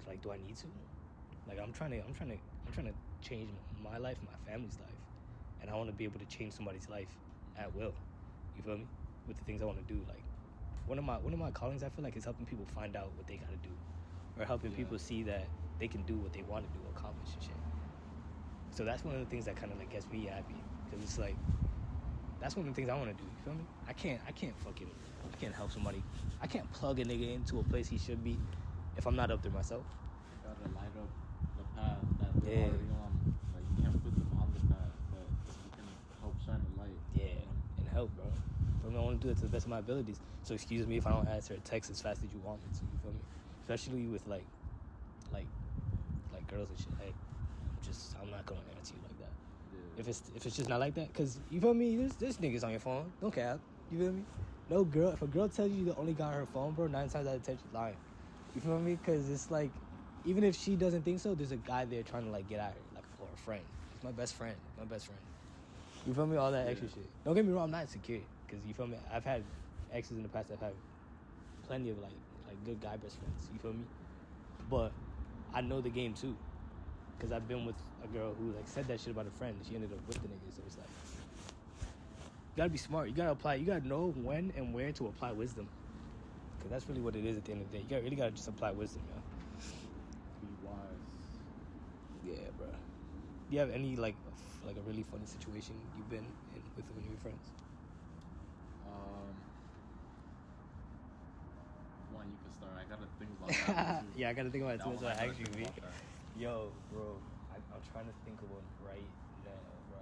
like, do I need to? Like, I'm trying to change my life, my family's life, and I want to be able to change somebody's life at will. You feel me? With the things I want to do, like one of my callings, I feel like, is helping people find out what they gotta do, or helping people see that they can do what they want to do, accomplish and shit. So that's one of the things that kind of like gets me happy, because it's like that's one of the things I want to do. You feel me? I can't help somebody. I can't plug a nigga into a place he should be if I'm not up there myself. You gotta light up the path that they're already on. Like, you can't put them on the path, but you can help shine the light. Yeah, and help, bro. I want to do it to the best of my abilities. So excuse me if I don't answer a text as fast as you want me to. You feel me? Especially with like girls and shit. Like, I'm not gonna answer you like that. Yeah. If it's just not like that, cause you feel me? There's niggas on your phone. Don't cap. You feel me? No girl. If a girl tells you the only guy on her phone, bro, 9 times out of 10 she's lying. You feel me? Cause it's like, even if she doesn't think so, there's a guy there trying to like get at her, like, for a friend. He's my best friend. You feel me? All that extra shit. Don't get me wrong. I'm not insecure. Cause you feel me? I've had exes in the past. I've had plenty of like good guy best friends. You feel me? But I know the game too. Cause I've been with a girl who like said that shit about a friend. And she ended up with the nigga. So it's like, you gotta be smart. You gotta apply. You gotta know when and where to apply wisdom. Cause that's really what it is at the end of the day. You really gotta just apply wisdom, yo. Be wise. Yeah, bro. Do you have any like a really funny situation you've been in with one of your friends? One, you can start. I gotta think about that one too. Yeah, I gotta think about it too. So I gotta actually think about that. Yo, bro, I'm trying to think of one right now, bro.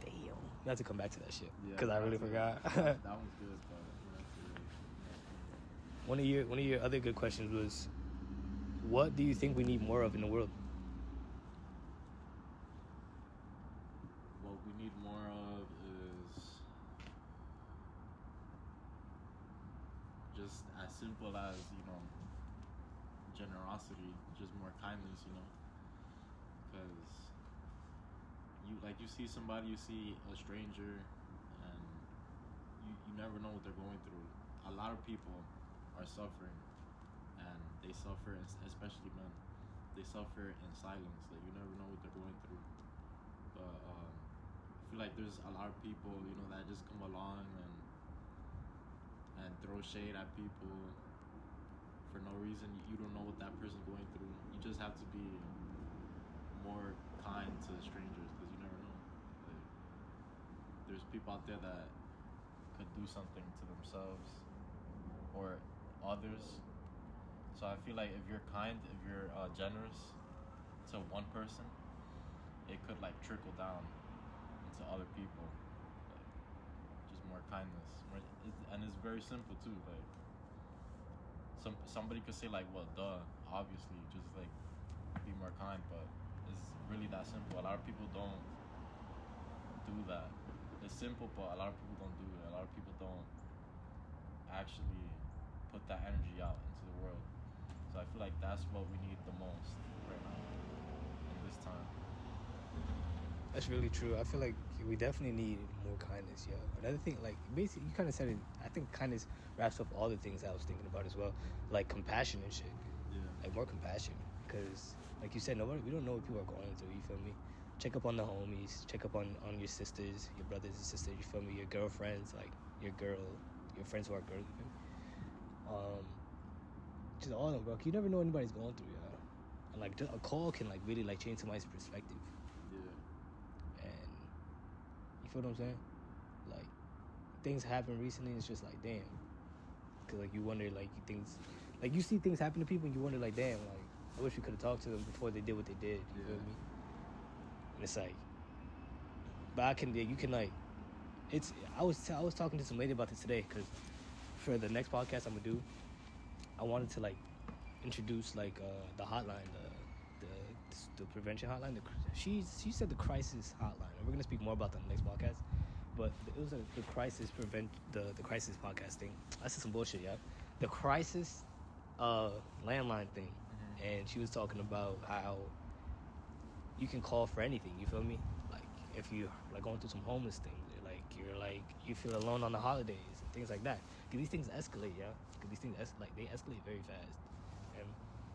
Damn. You have to come back to that shit, because I really forgot. That one's good, but one of your other good questions was, what do you think we need more of in the world? What we need more of is just as simple as, generosity, just more kindness, because you see somebody, you see a stranger, and you never know what they're going through. A lot of people are suffering, and they suffer, especially men, they suffer in silence. Like, you never know what they're going through. But I feel like there's a lot of people, that just come along and throw shade at people for no reason. You don't know what that person's going through. You just have to be more kind to strangers, because you never know. Like, there's people out there that could do something to themselves or others. So I feel like if you're kind, if you're generous to one person, it could like trickle down into other people. Like, just more kindness, and it's very simple too. Like, somebody could say like, well, duh, obviously, just like be more kind, but it's really that simple. A lot of people don't do that. It's simple, but a lot of people don't do it. A lot of people don't actually put that energy out into the world. So I feel like that's what we need the most right now in this time. That's really true. I feel like we definitely need more kindness, yo. Another thing, like, basically, you kind of said it. I think kindness wraps up all the things I was thinking about as well, like compassion and shit. Yeah. Like, more compassion, because, like you said, we don't know what people are going through. You feel me? Check up on the homies. Check up on your sisters, your brothers and sisters. You feel me? Your girlfriends, like your friends who are girls. You feel me? Just all of them, bro. You never know what anybody's going through, yo. And like, just a call can like really like change somebody's perspective. Yeah. And you feel what I'm saying? Like, things happen recently, it's just like, damn. Because like you wonder, like, things Like, you see things happen to people and you wonder, like, damn, like, I wish we could have talked to them before they did what they did. You feel me? And it's like, but you can, like, I was talking to some lady about this today, because for the next podcast I'm going to do, I wanted to, like, introduce, like, the hotline, the prevention hotline. She said the crisis hotline. And we're going to speak more about that in the next podcast. But it was the crisis the crisis podcast thing. I said some bullshit, yeah. The crisis landline thing. Mm-hmm. And she was talking about how you can call for anything, you feel me? Like, if you're, like, going through some homeless thing, you feel alone on the holidays and things like that. Because these things escalate, yeah. Because these things they escalate very fast. And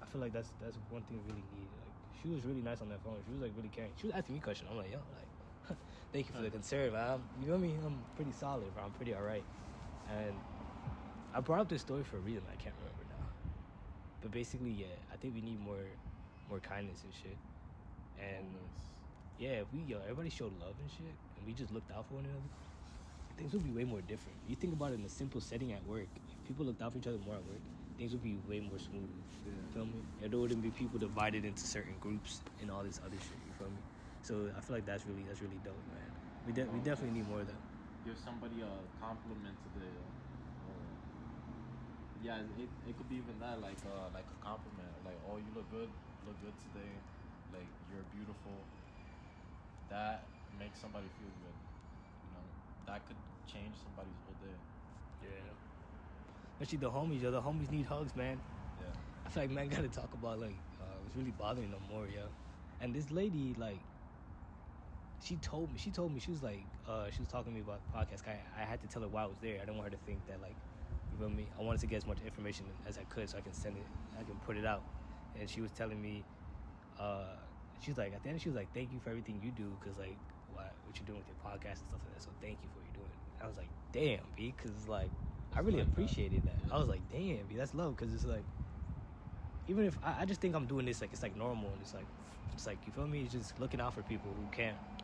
I feel like that's one thing we really need. Like, she was really nice on that phone. She was, like, really caring. She was asking me questions. I'm like, yo, like, thank you for the concern, man. You know me? I'm pretty solid, bro. I'm pretty all right. And I brought up this story for a reason. I can't remember now. But basically, yeah, I think we need more kindness and shit. And yeah, if everybody showed love and shit, and we just looked out for one another, things would be way more different. You think about it in a simple setting at work. If people looked out for each other more at work, things would be way more smooth. Yeah. You feel me? And there wouldn't be people divided into certain groups and all this other shit. You feel me? So I feel like that's really dope, man. We definitely need more of that. Give somebody a compliment today. Yeah, it could be even that, like a compliment, like, oh, you look good today, like, you're beautiful. That makes somebody feel good, you know. That could change somebody's whole day. Yeah. Especially the homies need hugs, man. Yeah. I feel like man gotta talk about, like, it's really bothering them more, yeah. And this lady, like, she told me, she was like, she was talking to me about the podcast. I had to tell her why I was there. I didn't want her to think that, like, you feel me? I wanted to get as much information as I could so I can put it out. And she was telling me, she's like, at the end, she was like, thank you for everything you do, because, like, what you're doing with your podcast and stuff like that. So thank you for what you're doing. I was like, damn, B, because, like, I really appreciated that. Yeah. I was like, damn, B, that's love, because it's like, even if I just think I'm doing this, like, it's like normal, and it's like, you feel me? It's just looking out for people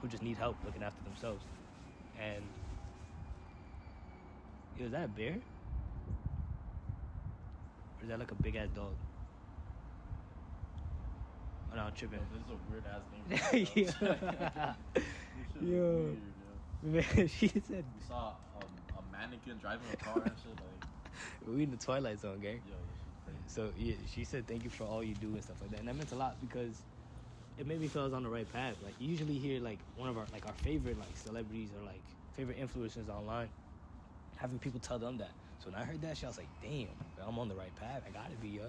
who just need help looking after themselves. And is that a bear? Or is that like a big ass dog? Oh, no, I'm tripping. This is a weird ass name. Yo. Man, she said. We saw a mannequin driving a car and shit. Like, we in the Twilight Zone, gang. Yo, crazy. So yeah, she said thank you for all you do and stuff like that, and that meant a lot because it made me feel I was on the right path. Like, you usually hear, like, one of our favorite, like, celebrities or, like, favorite influencers online having people tell them that. So when I heard that shit, I was like, damn, I'm on the right path. I gotta be,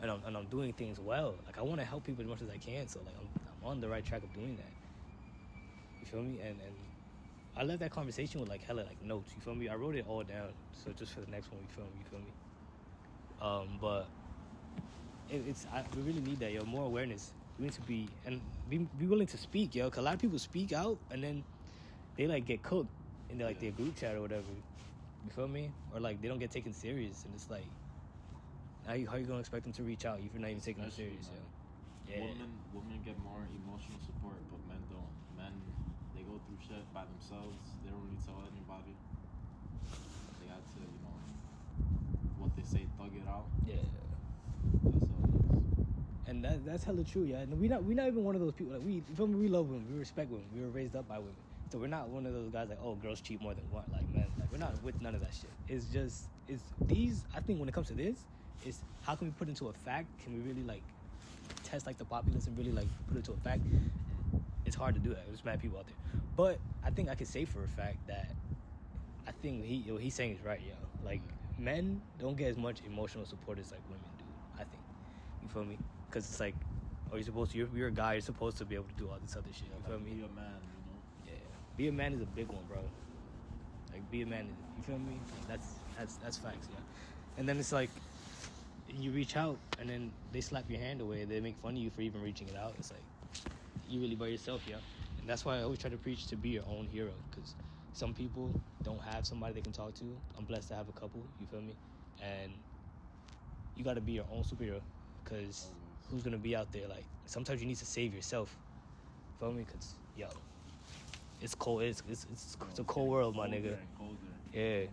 and I'm doing things well. Like, I want to help people as much as I can. So, like, I'm on the right track of doing that. You feel me? And I left that conversation with, like, hella, like, notes. You feel me? I wrote it all down. So just for the next one we film, you feel me? But we really need that, yo. More awareness. We need to be willing to speak, yo. Cause a lot of people speak out and then they, like, get cooked in their, like, their group chat or whatever. You feel me? Or, like, they don't get taken serious, and it's like, how you gonna expect them to reach out if you're not even taking them serious, yo? Yeah. Women get more emotional support, but men don't. Men, they go through shit by themselves. They don't really tell anybody. They got to, you know, what they say, thug it out. Yeah. That's how it is. And that's hella true, yeah. And we not even one of those people. Like, you feel me? We love women. We respect women. We were raised up by women. So we're not one of those guys like, oh, girls cheat more than one. Like, man, like, we're not with none of that shit. It's just, I think when it comes to this, is how can we put into a fact? Can we really, like, test, like, the populace and really, like, put it to a fact? It's hard to do that. There's mad people out there. But I think I can say for a fact that I think he's saying is right, yo. Like, men don't get as much emotional support as, like, women do, I think. You feel me? Because it's like, oh, you're a guy, you're supposed to be able to do all this other shit. You feel me? Be a man, you know? Yeah. Be a man is a big one, bro. Like, be a man, you feel me? Like, that's facts, yeah. And then it's like, you reach out, and then they slap your hand away, they make fun of you for even reaching it out. It's like, you really by yourself, yeah. And that's why I always try to preach to be your own hero, because some people don't have somebody they can talk to. I'm blessed to have a couple, you feel me? And you got to be your own superhero, because who's going to be out there? Like, sometimes you need to save yourself, feel me? Because, yo, it's cold. It's a cold world, my nigga. Yeah.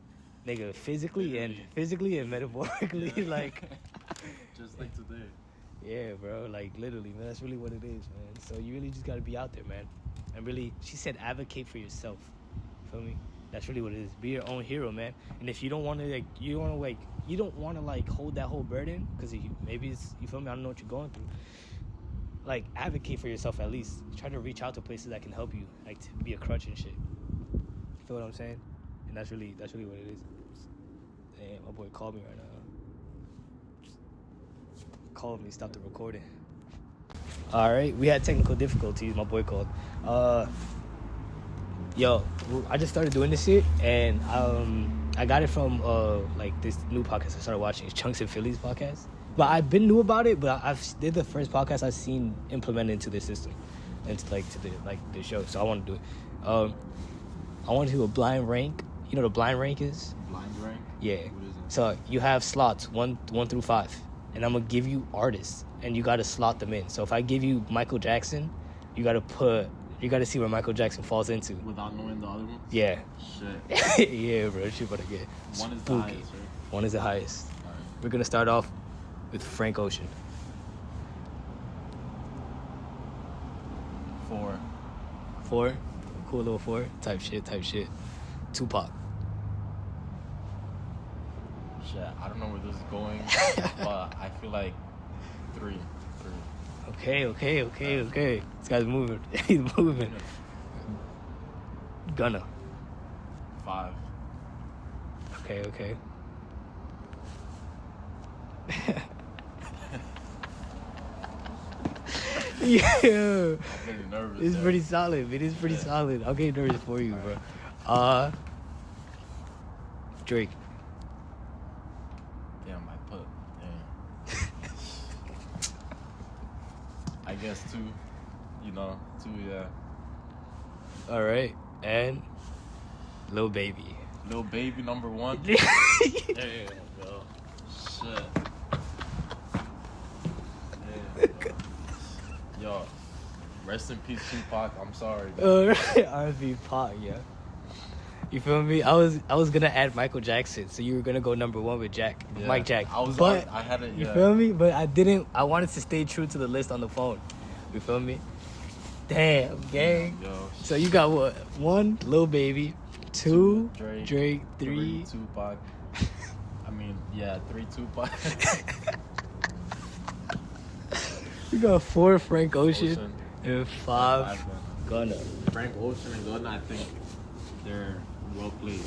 Nigga, physically and metaphorically, like, Just like today. Yeah, bro. Like, literally, man. That's really what it is, man. So you really just got to be out there, man. And really, she said advocate for yourself. Feel me? That's really what it is. Be your own hero, man. And if you don't want to, like, you don't want to, like, hold that whole burden, because maybe it's, you feel me? I don't know what you're going through. Like, advocate for yourself at least. Try to reach out to places that can help you, like, to be a crutch and shit. You feel what I'm saying? And that's really what it is. Damn, my boy called me right now. Called me, stopped the recording. All right, we had technical difficulties. My boy called. Yo, I just started doing this shit, and I got it from like this new podcast I started watching. It's Chunks and Phillies podcast. But I've been new about it, but they're the first podcast I've seen implemented into the system, into the show. So I want to do it. I want to do a blind rank. You know what a blind rank is? Blind rank? Yeah. What is it? So you have slots 1 through 5, and I'm gonna give you artists, and you gotta slot them in. So if I give you Michael Jackson, you gotta see where Michael Jackson falls into. Without knowing the other ones? Yeah. Shit. Yeah, bro. Shit about to get One is spooky. the highest, right? One is the highest. All right. We're gonna start off with Frank Ocean. 4. 4, cool little 4 type shit. Tupac. Shit, I don't know where this is going, but I feel like 3. Okay. This guy's moving. He's moving. Gunna. 5. Okay. Yeah. I'm getting nervous. It's there. pretty solid. It is pretty solid. I'm getting nervous for you, bro. Drake. Damn, I guess 2. 2, yeah. All right. And Lil Baby. Lil Baby number 1. Damn, bro. Shit. Yo, rest in peace, Tupac. I'm sorry. R&B Pac, yeah. You feel me? I was gonna add Michael Jackson, so you were gonna go number 1 with Mike Jack. I had it. You Yeah. feel me? But I didn't. I wanted to stay true to the list on the phone. You feel me? Damn, gang. Yo. So you got what? 1, Lil Baby. 2, Drake. 3, Tupac. 3 Tupac. You got 4, Frank Ocean. And 5, Gunna. Frank Ocean and Gunna, I think they're well played.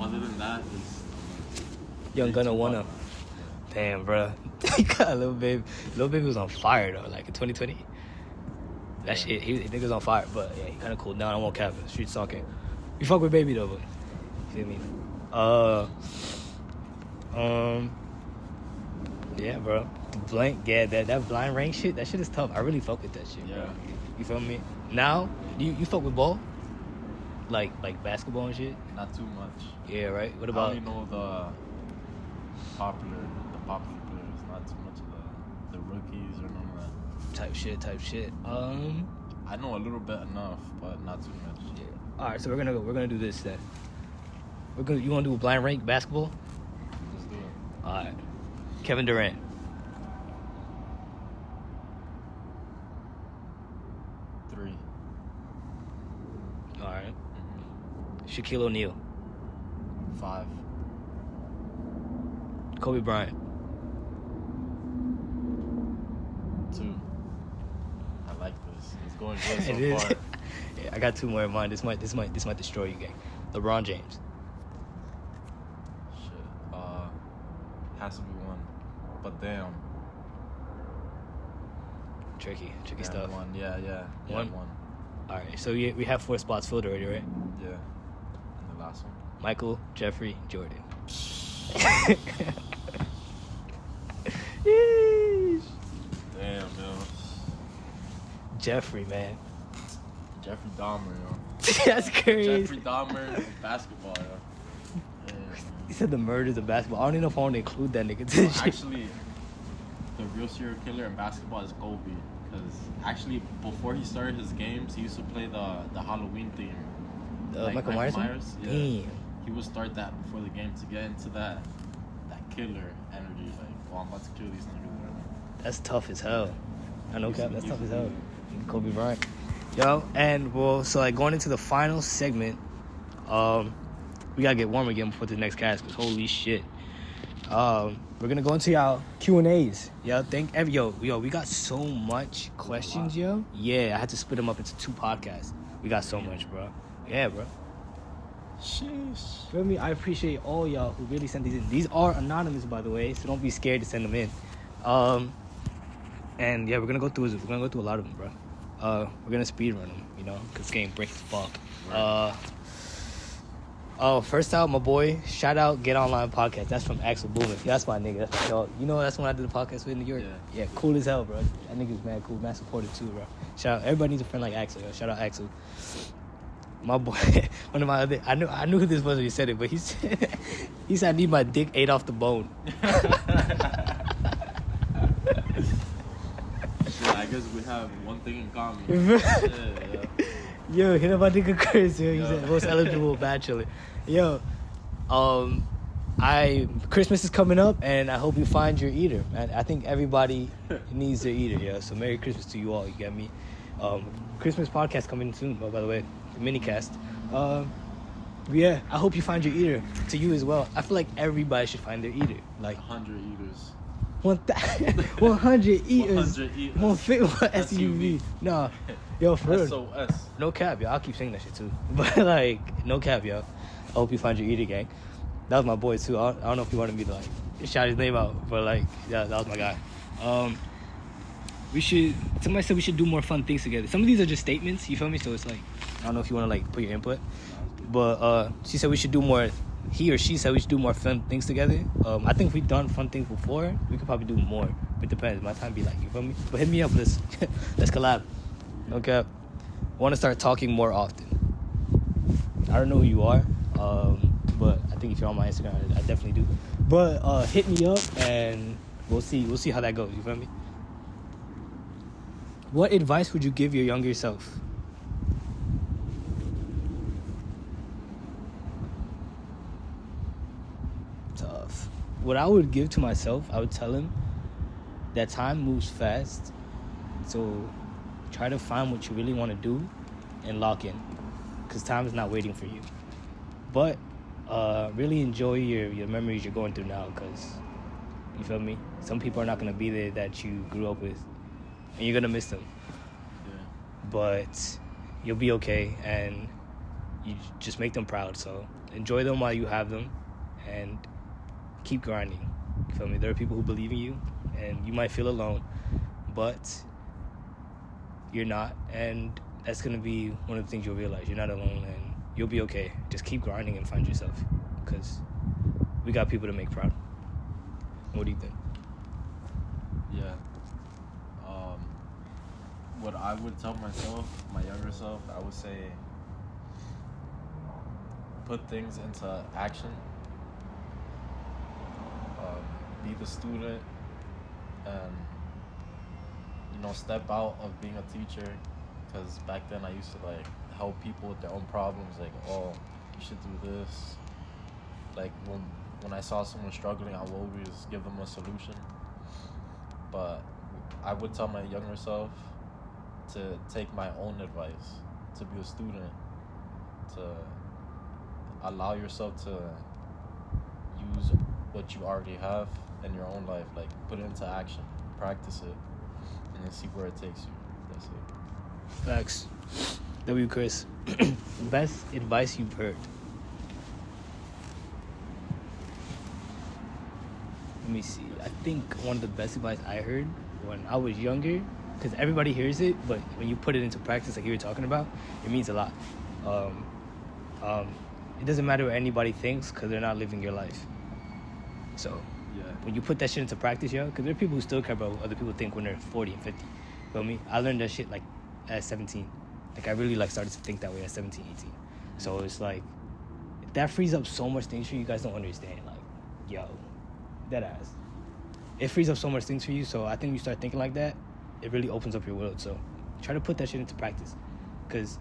Other than that, is Young Gunna Tupac. wanna. Damn, bro. You got Lil Baby. Lil Baby was on fire though, like in 2020. That shit, he nigga was on fire, but yeah, he kind of cooled down. I won't cap it. Street talking. We fuck with Baby though, but you feel me? Yeah, bro. That blind rank shit. That shit is tough. I really fuck with that shit. Yeah. Bro. You feel me? Now, you fuck with ball, like basketball and shit. Not too much. Yeah, right. What I about? only know the popular players, not too much of the rookies or none of that. Type shit. I know a little bit enough, but not too much. Yeah. All right, so we're gonna do this then. You wanna do a blind rank basketball? Let's do it. All right. Kevin Durant. 3. All right. Shaquille O'Neal. 5. Kobe Bryant. 2. I like this. It's going good so It is. far. Yeah, I got 2 more in mind. This might destroy you, gang. LeBron James. Shit. Has to be 1. But damn. Tricky Damn, stuff. 1. Yeah. 1? 1. All right, so we have 4 spots filled already, right? Yeah. And the last one. Michael, Jeffrey, Jordan. Damn, yo. Jeffrey, man. Jeffrey Dahmer, yo. That's crazy. Jeffrey Dahmer, basketball, yo. Yeah, He said the murders of basketball. I don't even know if I want to include that nigga to this shit. Actually, the real serial killer in basketball is Kobe. Because actually, before he started his games, he used to play the Halloween theme. Like Michael Myers? Yeah. Damn. He would start that before the game to get into that killer energy. Like, oh, I'm about to kill these niggas right now. That's tough as hell. I know, Cap. That's tough as hell. Yeah. Kobe Bryant. Yo, and well, so like going into the final segment, we gotta get warm again before the next cast, cause holy shit. We're gonna go into y'all Q&As. Yo, we got so much questions, yo. Yeah, I had to split them up into 2 podcasts. We got so much, bro. Yeah, bro. Sheesh. Feel me? I appreciate all y'all who really sent these in. These are anonymous, by the way, so don't be scared to send them in. And yeah, we're gonna go through a lot of them, bro. We're gonna speed run them, you know, cause game breaks as fuck. First out, my boy, shout out Get Online Podcast. That's from Axel Boomin. Yeah, that's my nigga. Yo, you know that's when I did the podcast with in New York. Yeah, cool as hell, bro. That nigga's mad cool, mad supportive too, bro. Shout out, everybody needs a friend like Axel. Yo. Shout out Axel. My boy, one of my other, I knew who this was when he said it, but he said I need my dick ate off the bone. I guess we have one thing in common. Yeah. Yo, hit up my nigga Chris, yo. He said most eligible bachelor. Yo, Christmas is coming up, and I hope you find your eater, man. I think everybody needs their eater, yo. So Merry Christmas to you all, you get me? Christmas podcast coming soon, by the way, the mini cast. Yeah, I hope you find your eater. To you as well. I feel like everybody should find their eater. Like 100 eaters. 100 eaters. 100 eaters. Won't fit one SUV. Nah, yo, for real. SOS. No cap, yo. I'll keep saying that shit too. But like, no cap, yo. I hope you find your eater, gang. That was my boy too. I don't know if you wanted me to like shout his name out, but like, yeah, that was my guy. Somebody said we should do more fun things together. Some of these are just statements, you feel me? So it's like, I don't know if you want to like put your input. But she said we should do more. He or she said we should do more fun things together. I think if we've done fun things before, we could probably do more. It depends. My time be like, you feel me? But hit me up. Let's collab. Okay. I want to start talking more often. I don't know who you are, but I think if you're on my Instagram, I definitely do. But hit me up and we'll see how that goes. You feel me? What advice would you give your younger self? Tough. What I would give to myself, I would tell him that time moves fast, so try to find what you really want to do and lock in, because time is not waiting for you. But really enjoy your memories you're going through now, because you feel me, some people are not going to be there that you grew up with, and you're going to miss them. Yeah. But you'll be okay, and you just make them proud. So enjoy them while you have them, and keep grinding. You feel me? There are people who believe in you, and you might feel alone, but you're not, and that's gonna be one of the things you'll realize. You're not alone, and you'll be okay. Just keep grinding and find yourself, because we got people to make proud. What do you think? Yeah. What I would tell myself, my younger self, I would say put things into action. Be the student, and step out of being a teacher, because back then I used to like help people with their own problems, like, oh, you should do this. Like when I saw someone struggling, I would always give them a solution. But I would tell my younger self to take my own advice, to be a student, to allow yourself to use what you already have in your own life, like put it into action, practice it, and then see where it takes you. That's it. Facts. W. Chris. Best advice you've heard? Let me see. I think one of the best advice I heard when I was younger, because everybody hears it, but when you put it into practice, like you were talking about, it means a lot. It doesn't matter what anybody thinks, because they're not living your life. So when you put that shit into practice, yo, because there are people who still care about what other people think when they're 40 and 50. Feel me? I learned that shit like at 17. Like I really like started to think that way at 17, 18. So it's like that frees up so much things for you guys don't understand. Like, yo, that ass. It frees up so much things for you. So I think you start thinking like that, it really opens up your world. So try to put that shit into practice, because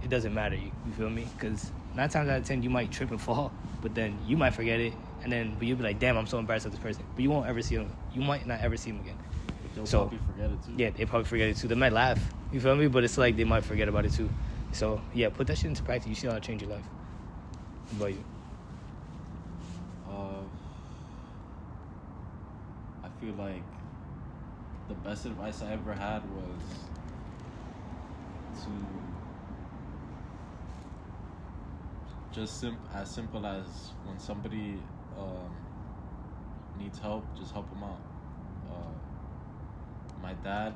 it doesn't matter. You feel me? Because 9 times out of 10 you might trip and fall, but then you might forget it, and then but you'll be like, damn, I'm so embarrassed of this person, but you won't ever see him. You might not ever see him again. But they'll So- probably forget it too. Yeah, they probably forget it too. They might laugh, you feel me? But it's like they might forget about it too. So yeah, put that shit into practice. You see how it change your life. What about you? I feel like the best advice I ever had was to just as simple as when somebody needs help, just help them out. My dad,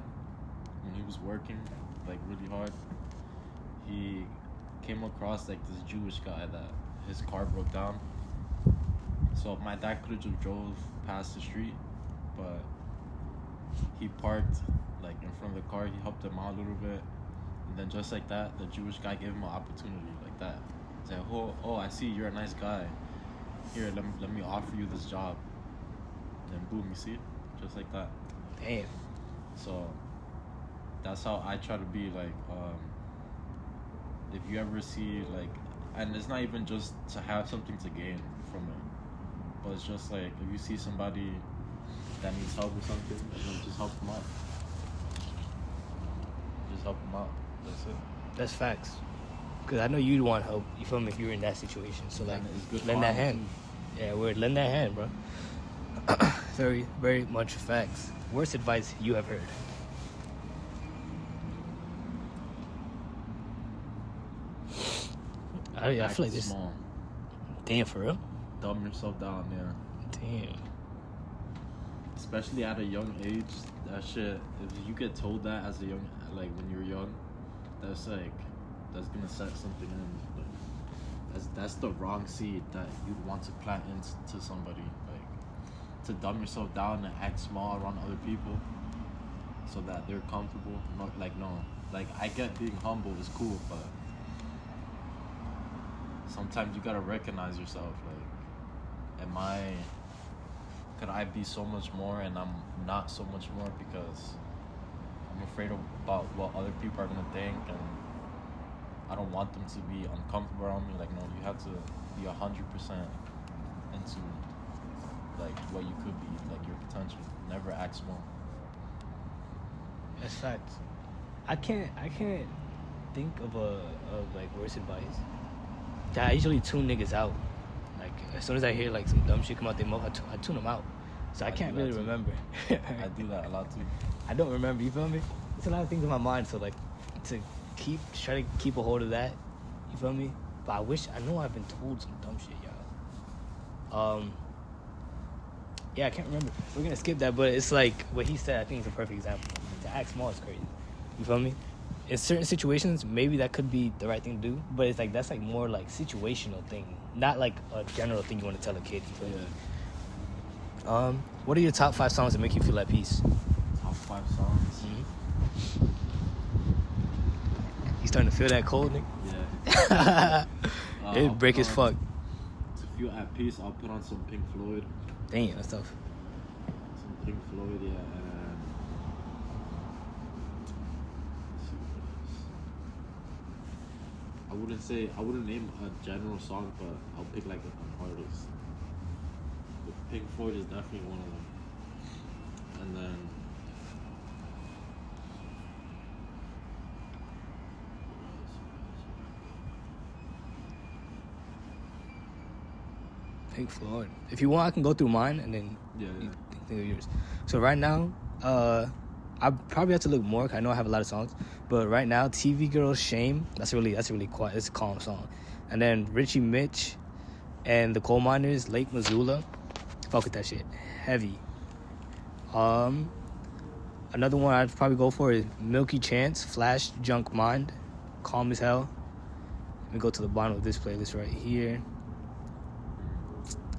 when he was working like really hard, he came across like this Jewish guy that his car broke down. So my dad could have just drove past the street, but he parked like in front of the car. He helped him out a little bit, and then just like that, the Jewish guy gave him an opportunity like that. He's like, oh, I see you're a nice guy. Here, let me offer you this job. And then boom, you see, just like that. Damn. So that's how I try to be like. If you ever see like, and it's not even just to have something to gain from it, but it's just like if you see somebody that needs help with something, then just help them out. Just help them out. That's it. That's facts. Cause I know you'd want help. You feel me? If you were in that situation, so like, And it's good lend that karma, hand. Yeah, word. Lend that hand, bro. Very, very much facts. Worst advice you have heard? I feel Act like this. small. Damn, for real. Dumb yourself down, yeah. Damn. Especially at a young age, that shit. If you get told that as a young, like when you're young, that's gonna set something in. Like, that's the wrong seed that you'd want to plant into somebody. Like to dumb yourself down and act small around other people, so that they're comfortable. Not like no, like I get being humble is cool, but sometimes you gotta recognize yourself. Like, could I be so much more and I'm not so much more because I'm afraid about what other people are gonna think, and I don't want them to be uncomfortable around me. Like, no, you have to be 100% into like what you could be, like your potential. Never act small. That's facts. I can't think of like worse advice. I usually tune niggas out. Like as soon as I hear like some dumb shit come out their mouth, I tune them out. So I can't do that really too. remember. I do that a lot too. I don't remember. You feel me? It's a lot of things in my mind. So like to try to keep a hold of that. You feel me? But I know I've been told some dumb shit, y'all. Yeah, I can't remember. We're gonna skip that, but it's like what he said. I think it's a perfect example. To act small is crazy. You feel me? In certain situations, maybe that could be the right thing to do, but it's like that's like more like situational thing, not like a general thing you want to tell a kid. You feel me? What are your top 5 songs that make you feel at peace? Top 5 songs. Mm-hmm. You starting to feel that cold, nigga? Yeah. It I'll break put as on- fuck. To feel at peace, I'll put on some Pink Floyd. Damn, that's tough. Some Pink Floyd, yeah. And let's see what else. I wouldn't name a general song, but I'll pick like an artist. But Pink Floyd is definitely one of them. And then Pink Floyd. If you want, I can go through mine and then yeah. you think of yours. So right now, I probably have to look more. 'Cause I know I have a lot of songs, but right now, TV Girls Shame. That's really quiet. It's a calm song. And then Richie Mitch and the Coal Miners, Lake Missoula. Fuck with that shit. Heavy. Another one I'd probably go for is Milky Chance, Flash Junk Mind, Calm as Hell. Let me go to the bottom of this playlist right here.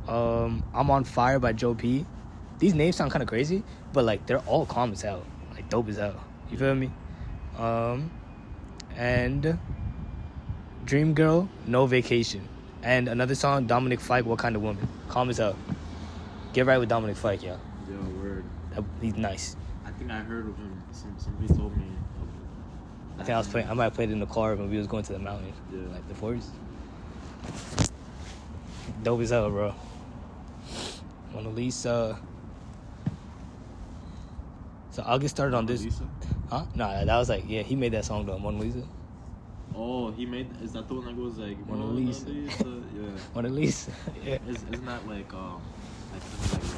I'm on Fire by Joe P. These names sound kind of crazy, but like they're all calm as hell, like dope as hell. You feel me? And Dream Girl, No Vacation, and another song, Dominic Fike, What Kind of Woman? Calm as hell. Get right with Dominic Fike, y'all. Yeah, word. He's nice. I think I heard of him. Somebody told me. I think I might have played it in the car when we was going to the mountain, Yeah. like the forest. Dope as hell, bro. Mona Lisa. So I'll get started on this. Lisa? Huh? Nah, that was like, yeah, he made that song though, Mona Lisa. Oh, he made. Is that the one that goes like Mona Lisa? Yeah. Mona Lisa. Yeah. Isn't that like something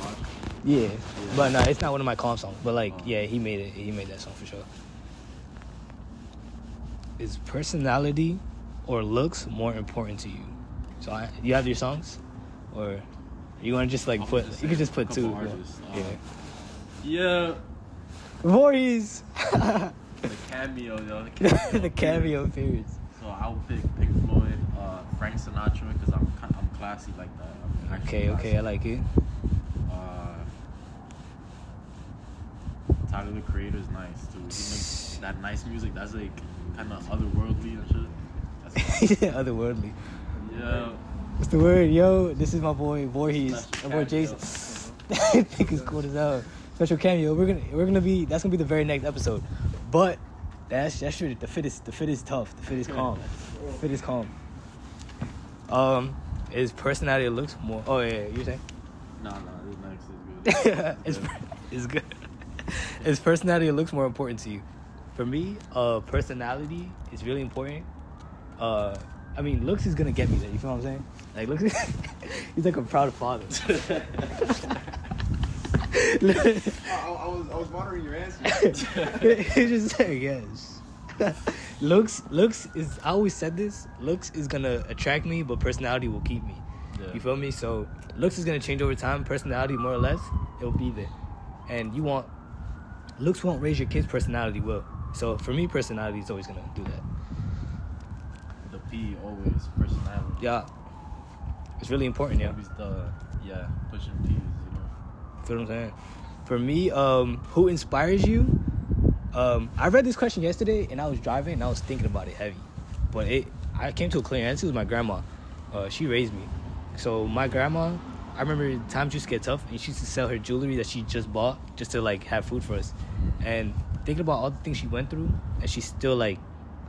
like Watch? Yeah. Yeah. But no, it's not one of my calm songs. But like, Oh. yeah, he made it. He made that song for sure. Is personality or looks more important to you? So you have your songs, or you want to just like I'll put? just You say could just put a two. couple artists. Yeah. Yeah. Voorhees. The cameo, yo. The cameo appearance. So I'll pick Pink Floyd, Frank Sinatra, because I'm classy like that. I'm actually Okay, classy. I like it. Tyler the Creator is nice too. He makes that nice music that's like kind of otherworldly and shit. That's Yeah, otherworldly. yeah. What's the word, yo? This is my boy Voorhees. Special My boy cameo. Jason. I think it's cool as hell. Special cameo. We're gonna be. That's gonna be the very next episode. But that's true. The fit is tough. The fit is calm. The fit is calm. Is personality or looks more? Oh yeah, you're saying? No, this next is good. It's good. Is personality or looks more important to you? For me, personality is really important. I mean, looks is gonna get me there. You feel what I'm saying? Like, looks. He's like a proud father. I was monitoring your answer. He's just saying yes. looks is. I always said this. Looks is gonna attract me, but personality will keep me. Yeah. You feel me? So looks is gonna change over time. Personality, more or less, it'll be there. And looks won't raise your kid's personality will. So for me, personality is always gonna do that. The P always personality. Yeah, it's really important. Yeah, Always pushing P's. You know. feel what I'm saying? For me, who inspires you? I read this question yesterday, and I was driving, and I was thinking about it heavy. But I came to a clear answer. It was my grandma. She raised me. So my grandma, I remember times used to get tough, and she used to sell her jewelry that she just bought just to like have food for us. And thinking about all the things she went through, and she still like,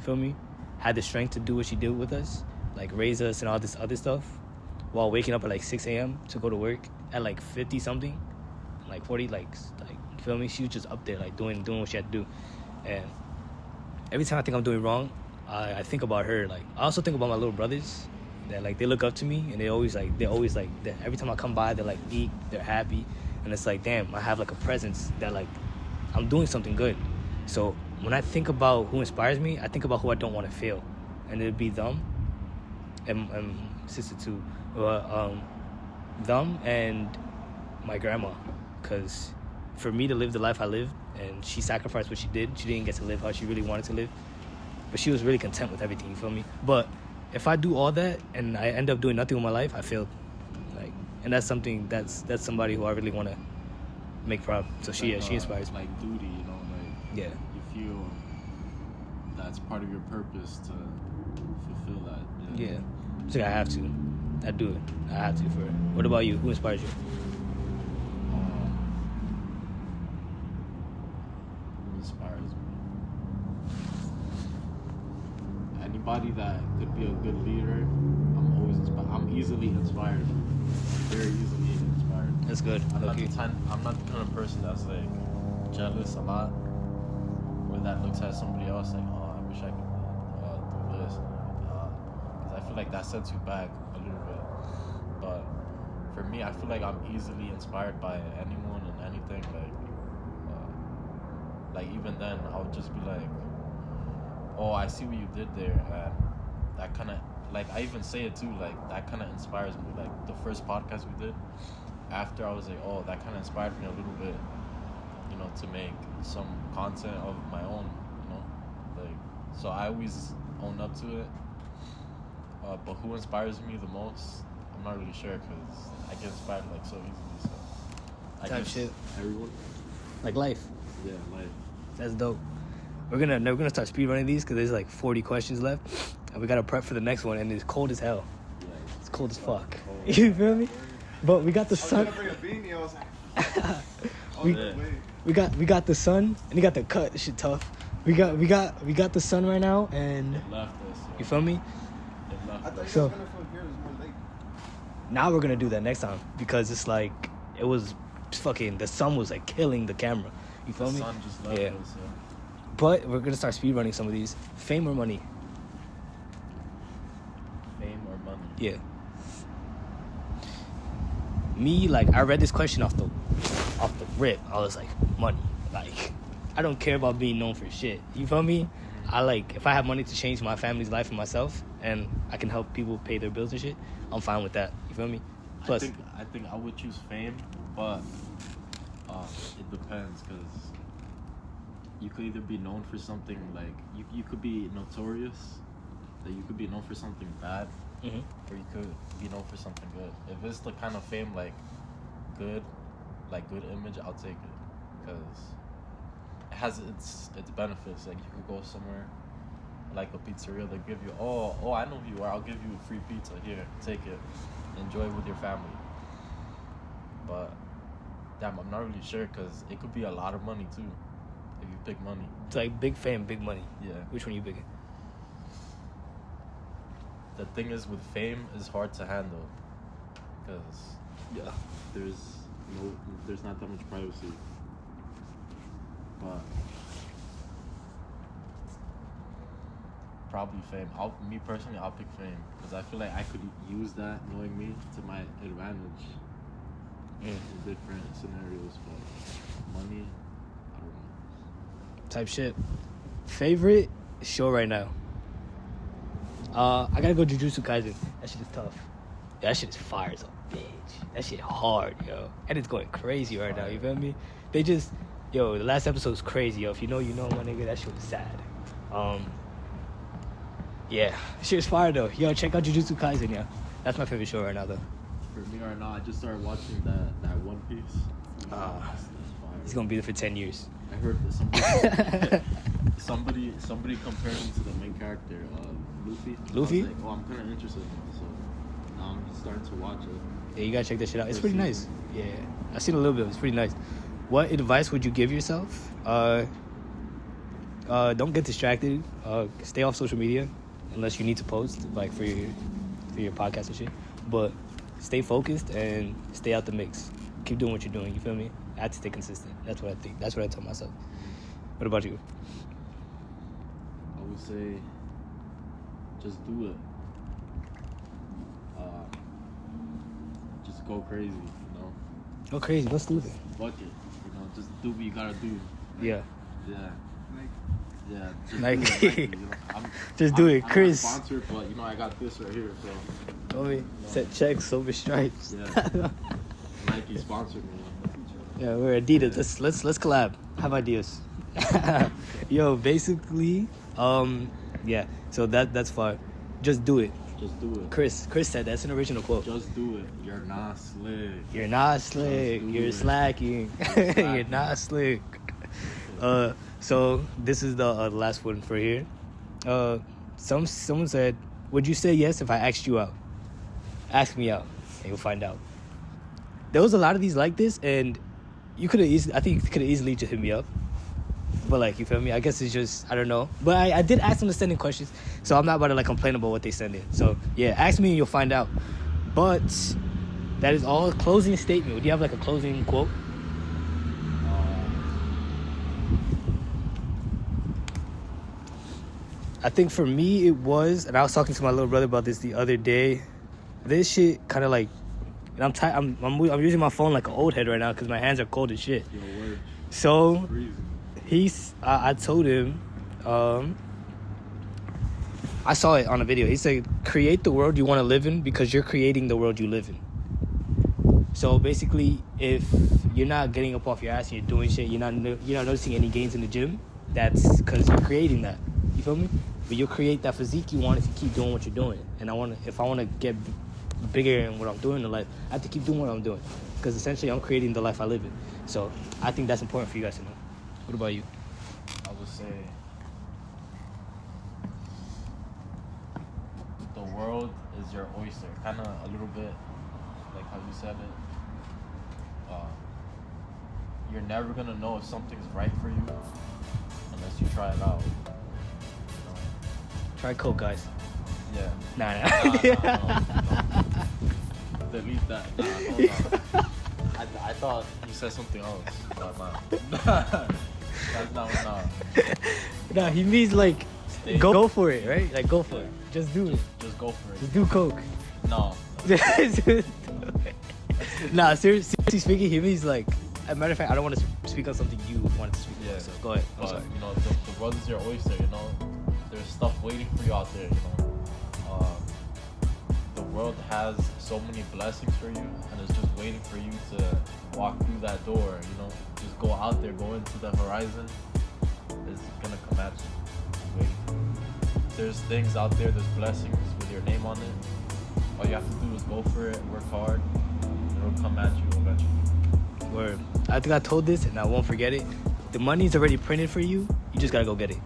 feel me, had the strength to do what she did with us, like raise us and all this other stuff, while waking up at like 6 a.m. to go to work at like 50 something, like 40, like feel me. She was just up there like doing what she had to do. And every time I think I'm doing wrong, I think about her. Like I also think about my little brothers. That like they look up to me, and they always like every time I come by, they're like eat, they're happy, and it's like damn, I have like a presence that like I'm doing something good. So when I think about who inspires me, I think about who I don't want to fail, and it'd be them, and sister too, them and my grandma, because for me to live the life I lived, and she sacrificed what she did. She didn't get to live how she really wanted to live, but she was really content with everything. You feel me? But if I do all that and I end up doing nothing with my life, I failed. Like, and that's something that's somebody who I really want to make proud. So she inspires me. Like duty, you know, like Yeah. you feel that's part of your purpose to fulfill that. Yeah. So I have to. I do it. I have to for it. What about you? Who inspires you? Who inspires me? Anybody that could be a good leader, I'm always inspired. I'm easily inspired. Very easily inspired. That's good. I'm not Okay. the kind of person that's like jealous a lot, or that looks at somebody else like, oh, I wish I could do this. Because I feel like that sets you back a little bit. But for me, I feel like I'm easily inspired by anyone and anything. Like even then, I would just be like, oh, I see what you did there, and that kind of, like, I even say it too, like, that kind of inspires me. Like, the first podcast we did, after I was like, oh, that kind of inspired me a little bit, you know, to make some content of my own, you know, like, so I always own up to it. But who inspires me the most, I'm not really sure, because I get inspired, like, so easily, so. I Type guess shit. Everyone? Like life. Yeah, like. That's dope. We're gonna start speed running these because there's like 40 questions left, and we gotta prep for the next one. And it's cold as hell. Yeah, It's cold as fuck. cold. You feel me? But we got the I was sun. gonna bring a beanie. I was like, We- oh, wait. We got the sun, and you got the cut. This shit tough. We got the sun right now, and It left us. you feel me? It left I thought you us. guys So- were gonna film here. It was more late. Now we're gonna do that next time because it's like it was fucking, the sun was like killing the camera. You feel The me? sun just left Yeah. us, yeah. But we're gonna start speedrunning some of these. Fame or money? Fame or money? Yeah. Me, like, I read this question off the rip. I was like, money. Like, I don't care about being known for shit. You feel me? I like, if I have money to change my family's life and myself, and I can help people pay their bills and shit, I'm fine with that. You feel me? Plus, I think I would choose fame, but it depends, because you could either be known for something like you could be notorious, that you could be known for something bad, mhm. or you could be known for something good. If it's the kind of fame like good image, I'll take it, because it has its benefits. Like, you could go somewhere like a pizzeria, they give you, oh I know who you are, I'll give you free pizza, here, take it, enjoy it with your family. But damn, I'm not really sure, because it could be a lot of money too if you pick money. It's like big fame, big money. Yeah. Which one you picking? The thing is, with fame, is hard to handle, because there's not that much privacy. But probably fame. Me personally, I'll pick fame, because I feel like I could use that, knowing me, to my advantage in different scenarios. But money, I don't know. Type shit. Favorite show right now? I gotta go Jujutsu Kaisen. That shit is tough. Yeah, that shit is fire as a bitch. That shit hard, yo. And it's going crazy right now, you feel me? They just, yo, the last episode was crazy, yo. If you know, you know, my nigga. That shit was sad. Yeah, shit is fire though. Yo, check out Jujutsu Kaisen, yeah. That's my favorite show right now, though. For me right now, I just started watching that One Piece. That's fire. He's gonna be there for 10 years. I heard that somebody compared him to the main character, Luffy. Luffy? I was like, oh, I'm kind of interested in it, so now I'm just starting to watch it. Yeah, you gotta check that shit out. It's pretty nice. Yeah, I've seen a little bit. It's pretty nice. What advice would you give yourself? Don't get distracted. Stay off social media unless you need to post, like for your podcast and shit. But stay focused and stay out the mix. Keep doing what you're doing. You feel me? I have to stay consistent. That's what I think. That's what I tell myself. What about you? I would say, just do it. Just go crazy, you know. Go crazy. Let's do it. Fuck it, you know. Just do what you gotta do. Yeah. Yeah. Yeah. Just Nike. do it, Nike, you know? Just do it, I'm Chris. not sponsored, but you know I got this right here, so. Homie, set checks, silver stripes. Yeah. Nike sponsored me. Yeah, we're Adidas. Let's collab. Have ideas. Yo, basically, yeah. So that's fine. Just do it. Just do it. Chris said that's an original quote. Just do it. You're not slick. You're not slick. Just do You're it. slacking. You're not slick. So this is the last one for here. Someone said, "Would you say yes if I asked you out? Ask me out, and you'll find out." There was a lot of these like this, and you could have easily. I think you could have easily just hit me up. But like, you feel me? I guess it's just, I don't know. But I did ask them to send in questions, so I'm not about to like complain about what they send in. So yeah, ask me and you'll find out. But that is all. Closing statement. Would you have like a closing quote? I think for me it was, and I was talking to my little brother about this the other day. This shit kind of like, and I'm using my phone like an old head right now because my hands are cold as shit. Yo, word. So Freezing. I told him, I saw it on a video. He said, create the world you want to live in because you're creating the world you live in. So basically, if you're not getting up off your ass and you're doing shit, you're not noticing any gains in the gym, that's because you're creating that. You feel me? But you'll create that physique you want if you keep doing what you're doing. And if I want to get bigger in what I'm doing in life, I have to keep doing what I'm doing. Because essentially, I'm creating the life I live in. So I think that's important for you guys to know. What about you? I would say the world is your oyster. Kind of a little bit like how you said it. You're never going to know if something's right for you unless you try it out. You know? Try Coke, guys. Yeah. Nah. No. Delete that. Nah, hold on. I thought you said something else. But nah. That's not what. Nah, he means like Stay. go for it, right? Like go for it. Just do it. Just go for it. Just do coke. No. Nah, seriously speaking, he means like. As a matter of fact, I don't want to speak on something you wanted to speak on. So go ahead. I'm But sorry. you know, the world is your oyster. You know, there's stuff waiting for you out there. You know, the world has so many blessings for you, and it's just waiting for you to walk through that door. You know, just go out there, go into the horizon. It's gonna come at you. Waiting for you. There's things out there. There's blessings with your name on it. All you have to do is go for it, work hard, and it'll come at you eventually. Word. I think I told this and I won't forget it. The money's already printed for you. You just gotta go get it.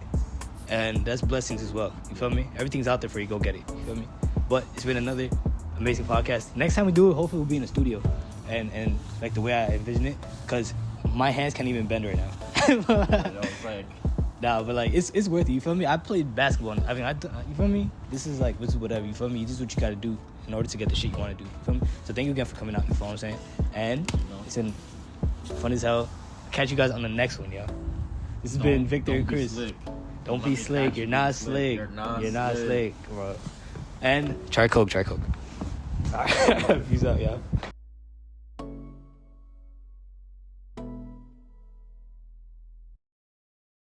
And that's blessings as well. You feel me? Everything's out there for you. Go get it. You feel me? But it's been another amazing podcast. Next time we do it, hopefully we'll be in the studio. And like the way I envision it. Because my hands can't even bend right now. You know, it's like, Nah, but like it's worth it. You feel me? I played basketball. I mean, you feel me? This is whatever. You feel me? This is what you gotta do in order to get the shit you want to do. You feel me? So thank you again for coming out. You feel what I'm saying? And it's been fun as hell. Catch you guys on the next one, yo. This has been Victor and Chris. Don't be slick. You're not slick. You're not slick, bro. And try coke. All right. Peace out, y'all.